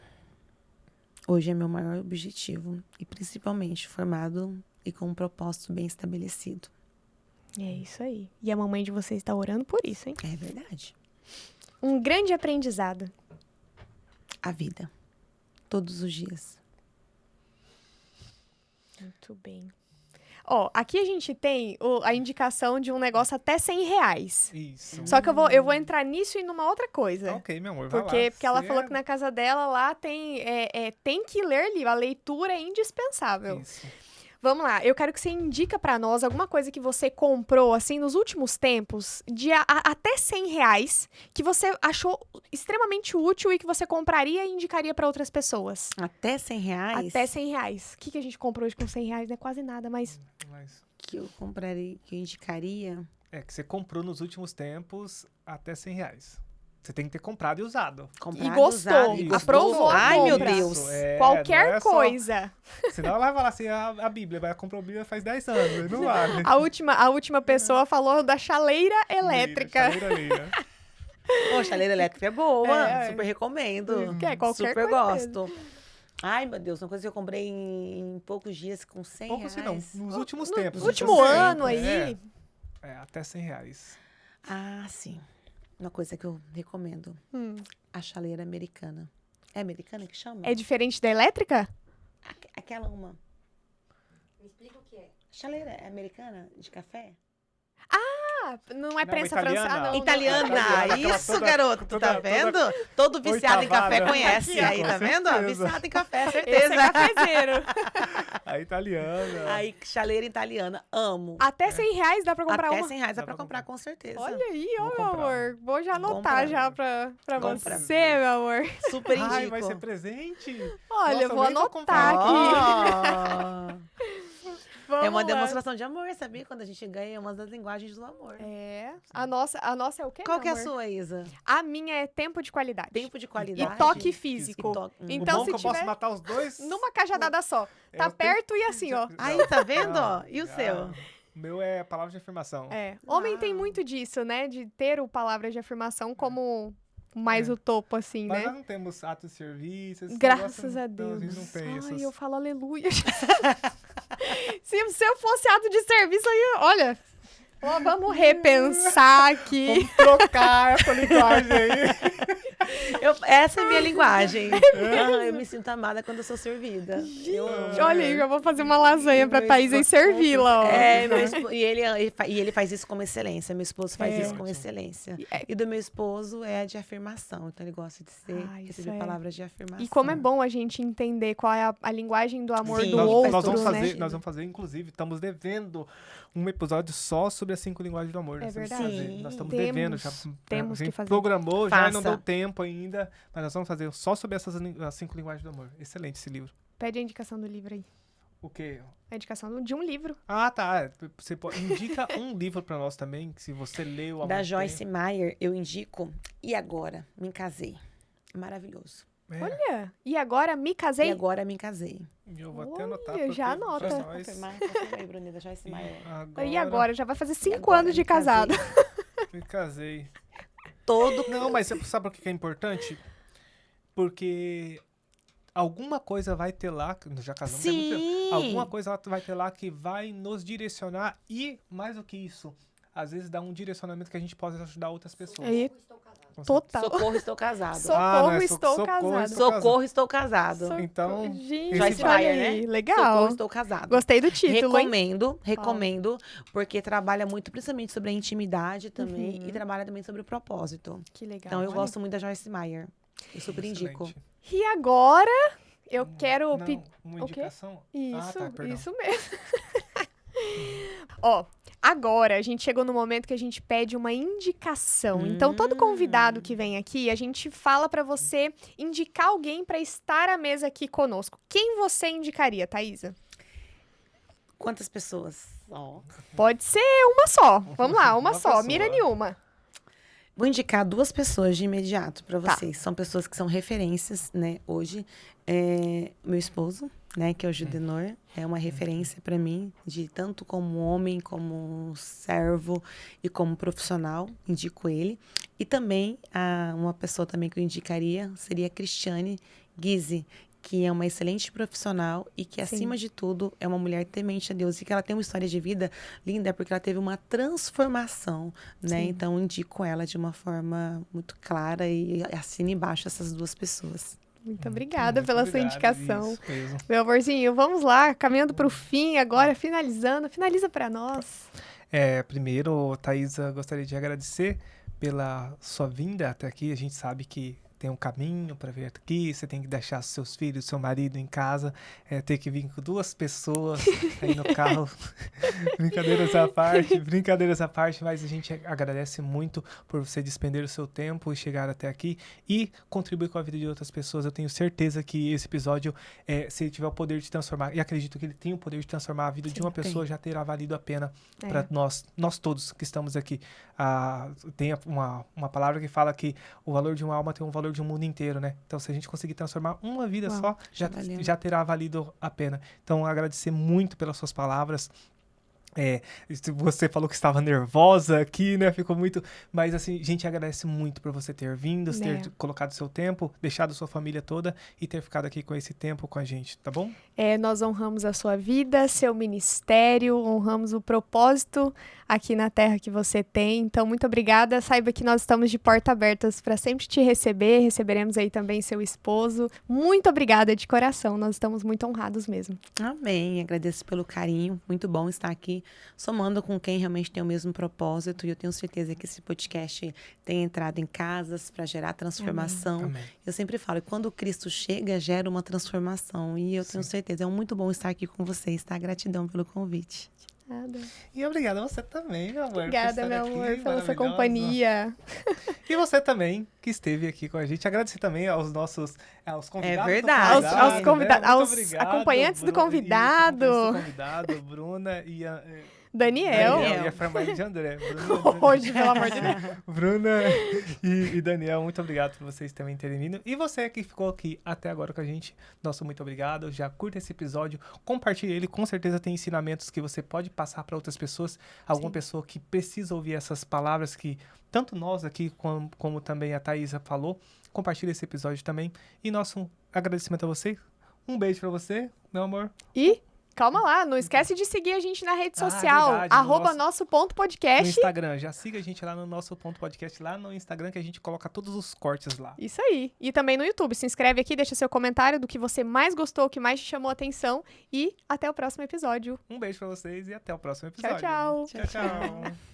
Hoje é meu maior objetivo. E principalmente formado e com um propósito bem estabelecido. É isso aí. E a mamãe de vocês está orando por isso, hein? É verdade. Um grande aprendizado. A vida. Todos os dias. Muito bem. Ó, aqui a gente tem a indicação de um negócio até R$100. Isso. Só que eu vou entrar nisso e numa outra coisa. Tá ok, meu amor, vai lá. Porque ela Você falou que na casa dela lá tem que ler livro. A leitura é indispensável. Isso. Vamos lá, eu quero que você indica pra nós alguma coisa que você comprou, assim, nos últimos tempos, de até R$100, que você achou extremamente útil e que você compraria e indicaria pra outras pessoas. Até R$100? Até R$100. O que a gente comprou hoje com R$100? Não é quase nada, mas... Mas Que eu compraria, que eu indicaria. é que você comprou nos últimos tempos até R$100. Você tem que ter comprado e usado. Comprado, E gostou. usado, e Aprovou a Ai, meu compra. Deus. Isso, é, Qualquer não é só- coisa. Senão ela vai falar assim, a Bíblia, vai comprou a Bíblia faz 10 anos, não vale. A última pessoa falou da chaleira elétrica. Chaleira. Poxa, a chaleira elétrica é boa. É. Super recomendo. Que é qualquer Super coisa gosto. Ai, meu Deus, uma coisa que eu comprei em poucos dias com R$100. Pouco assim não, nos últimos No tempos. último últimos ano tempos, aí. até R$100. Ah, sim. Uma coisa que eu recomendo. A chaleira americana. É americana que chama? É diferente da elétrica? Aquela uma. Me explica o que é. Chaleira é americana de café? Ah, não é Não, prensa italiana. francesa. Ah, não. Italiana, Italiana, aquela isso, toda- garoto, tu tá toda- vendo? Todo viciado em café oitavada. conhece Aqui, aí, com tá vendo? Ó, certeza. viciado em café, Esse é certeza. cafezeiro. A italiana. Aí, chaleira italiana, amo. Até R$100 dá pra comprar Até uma. R$100 dá Dá pra pra comprar, comprar. com certeza. Olha aí, ó, Vou meu comprar. amor. Vou já anotar Compra. já pra Compra. você, meu amor. Super Ai, indico. vai ser presente? Olha, Nossa, eu vou nem vou anotar comprar. aqui. Ó. Vamos É uma lá. demonstração de amor, sabia? Quando a gente ganha, é uma das linguagens do amor. É. A nossa é o quê, Qual meu que é a amor? sua, Isa? A minha é tempo de qualidade. Tempo de E qualidade. toque E físico. toque. Então, o bom se que eu posso tiver matar os dois... numa cajadada só. Tá Eu tenho- perto e assim, ó. Aí, tá vendo? Não. Ó? E o seu? O meu é a palavra de afirmação. É. Homem tem Uau. muito disso, né? De ter o palavra de afirmação como mais o topo, assim, Mas né? nós não temos atos de serviço. esse Graças negócio, a não, Deus. a gente não tem Ai, essas... eu falo aleluia. Se eu fosse ato de serviço, aí, olha, ó, vamos repensar aqui. Vamos trocar essa linguagem aí. Essa é a minha linguagem. Eu me sinto amada quando eu sou servida. Eu amo. Olha aí, eu vou fazer uma lasanha pra Meu Thaís e esposo- servi-la, ó. É, e ele faz isso com excelência. Meu esposo faz É. isso com excelência. E do meu esposo é a de afirmação. Então ele gosta de Ah, isso receber é. palavras de afirmação. E como é bom a gente entender qual é a linguagem do amor Sim, do faz outro, nós vamos né? fazer, nós vamos fazer, inclusive, estamos devendo um episódio só sobre as 5 linguagens do amor. É Nós temos que verdade. fazer. Sim. Nós estamos Temos- devendo. Já, temos a gente que fazer. programou, já não Faça. deu tempo ainda, mas nós vamos fazer só sobre as 5 linguagens do amor. Excelente esse livro. Pede a indicação do livro aí. O quê? A indicação de um livro. Ah, tá. Você indica um livro pra nós também, que se você leu há Da muito Joyce tempo. Meyer, eu indico. E agora? Me casei. Maravilhoso. É, Olha, e agora me casei? E agora me casei. eu vou até anotar. Olha, já porque anota. pra Posso nós- confirmar aí, Brunida, Joyce Meyer. E agora? Já vai fazer E 5 agora anos de me casei. casado. Me casei. Todo Não, mas você sabe por que é importante? Porque alguma coisa vai ter lá, nós já casamos há muito tempo, Sim. alguma coisa vai ter lá que vai nos direcionar e, mais do que isso, às vezes dá um direcionamento que a gente pode ajudar outras pessoas. Aí, Com total. Socorro, estou casado. Socorro, não é estou socorro, casado. estou Socorro, estou casado. Então, Gente, Joyce olha Meyer, aí, né? legal. Socorro, estou casado. Gostei do título, hein? Recomendo, porque trabalha muito, principalmente sobre a intimidade também, Uhum. e trabalha também sobre o propósito. Que legal. Então, eu olha. gosto muito da Joyce Meyer. Eu super indico. excelente. E agora, eu quero... Não, uma o quê? indicação? Isso, tá, perdão. isso mesmo. Ó, agora a gente chegou no momento que a gente pede uma indicação. Então, todo convidado que vem aqui, a gente fala pra você indicar alguém pra estar à mesa aqui conosco. Quem você indicaria, Thaisa? Quantas pessoas? Pode ser uma só. Vamos lá, uma só. pessoa. Mira nenhuma. Vou indicar 2 pessoas de imediato para Tá. vocês. São pessoas que são referências, né? Hoje, meu esposo, né? Que é o Judenor, é uma referência para mim, de tanto como homem, como servo e como profissional. Indico ele. E também, uma pessoa também que eu indicaria seria a Cristiane Guise, que é uma excelente profissional e que, Sim. acima de tudo, é uma mulher temente a Deus e que ela tem uma história de vida linda porque ela teve uma transformação, né? Sim. Então, indico ela de uma forma muito clara e assino embaixo essas 2 pessoas. Muito obrigada Muito pela obrigado, sua indicação. isso mesmo. Meu amorzinho, vamos lá, caminhando para o fim agora, finalizando. Finaliza para nós. Primeiro, Thaisa, gostaria de agradecer pela sua vinda até aqui. A gente sabe que tem um caminho para vir aqui, você tem que deixar seus filhos, seu marido em casa, ter que vir com 2 pessoas aí no carro. Brincadeiras à parte, mas a gente agradece muito por você despender o seu tempo e chegar até aqui e contribuir com a vida de outras pessoas. Eu tenho certeza que esse episódio, se ele tiver o poder de transformar, e acredito que ele tem o poder de transformar a vida de uma pessoa, já terá valido a pena para nós todos que estamos aqui. Tem uma palavra que fala que o valor de uma alma tem um valor de um mundo inteiro, né? Então, se a gente conseguir transformar uma vida só, já terá valido a pena. Então, agradecer muito pelas suas palavras. Você falou que estava nervosa aqui, né? Ficou muito... Mas, assim, a gente agradece muito por você ter vindo, ter colocado seu tempo, deixado sua família toda e ter ficado aqui com esse tempo com a gente, tá bom? Nós honramos a sua vida, seu ministério, honramos o propósito aqui na terra que você tem. Então, muito obrigada. Saiba que nós estamos de portas abertas para sempre te receber. Receberemos aí também seu esposo. Muito obrigada de coração. Nós estamos muito honrados mesmo. Amém. Agradeço pelo carinho. Muito bom estar aqui somando com quem realmente tem o mesmo propósito. E eu tenho certeza que esse podcast tem entrado em casas para gerar transformação. Amém. Eu sempre falo que quando Cristo chega, gera uma transformação. E eu tenho certeza. É muito bom estar aqui com vocês, tá? Gratidão pelo convite. Nada. E obrigado a você também, meu amor. Obrigada, meu amor, pela sua companhia. E você também, que esteve aqui com a gente. Agradecer também aos nossos convidados. É verdade. Aos convidados, Muito aos obrigado, acompanhantes do Bruna, convidado. isso, acompanhantes do convidado, Bruna e Daniel. E a família de André. Hoje, pelo amor de Deus. Bruna e Daniel, muito obrigado por vocês também terem vindo. E você que ficou aqui até agora com a gente, nosso muito obrigado. Já curta esse episódio, compartilhe ele. Com certeza tem ensinamentos que você pode passar para outras pessoas. Alguma pessoa que precisa ouvir essas palavras que tanto nós aqui, como também a Thaisa falou. Compartilhe esse episódio também. E nosso agradecimento a você. Um beijo para você, meu amor. E... calma lá, não esquece de seguir a gente na rede social, verdade, @nosso.podcast. No Instagram, já siga a gente lá no nosso.podcast, lá no Instagram, que a gente coloca todos os cortes lá. Isso aí. E também no YouTube. Se inscreve aqui, deixa seu comentário do que você mais gostou, o que mais te chamou a atenção. E até o próximo episódio. Um beijo pra vocês e até o próximo episódio. Tchau, tchau. Tchau, tchau.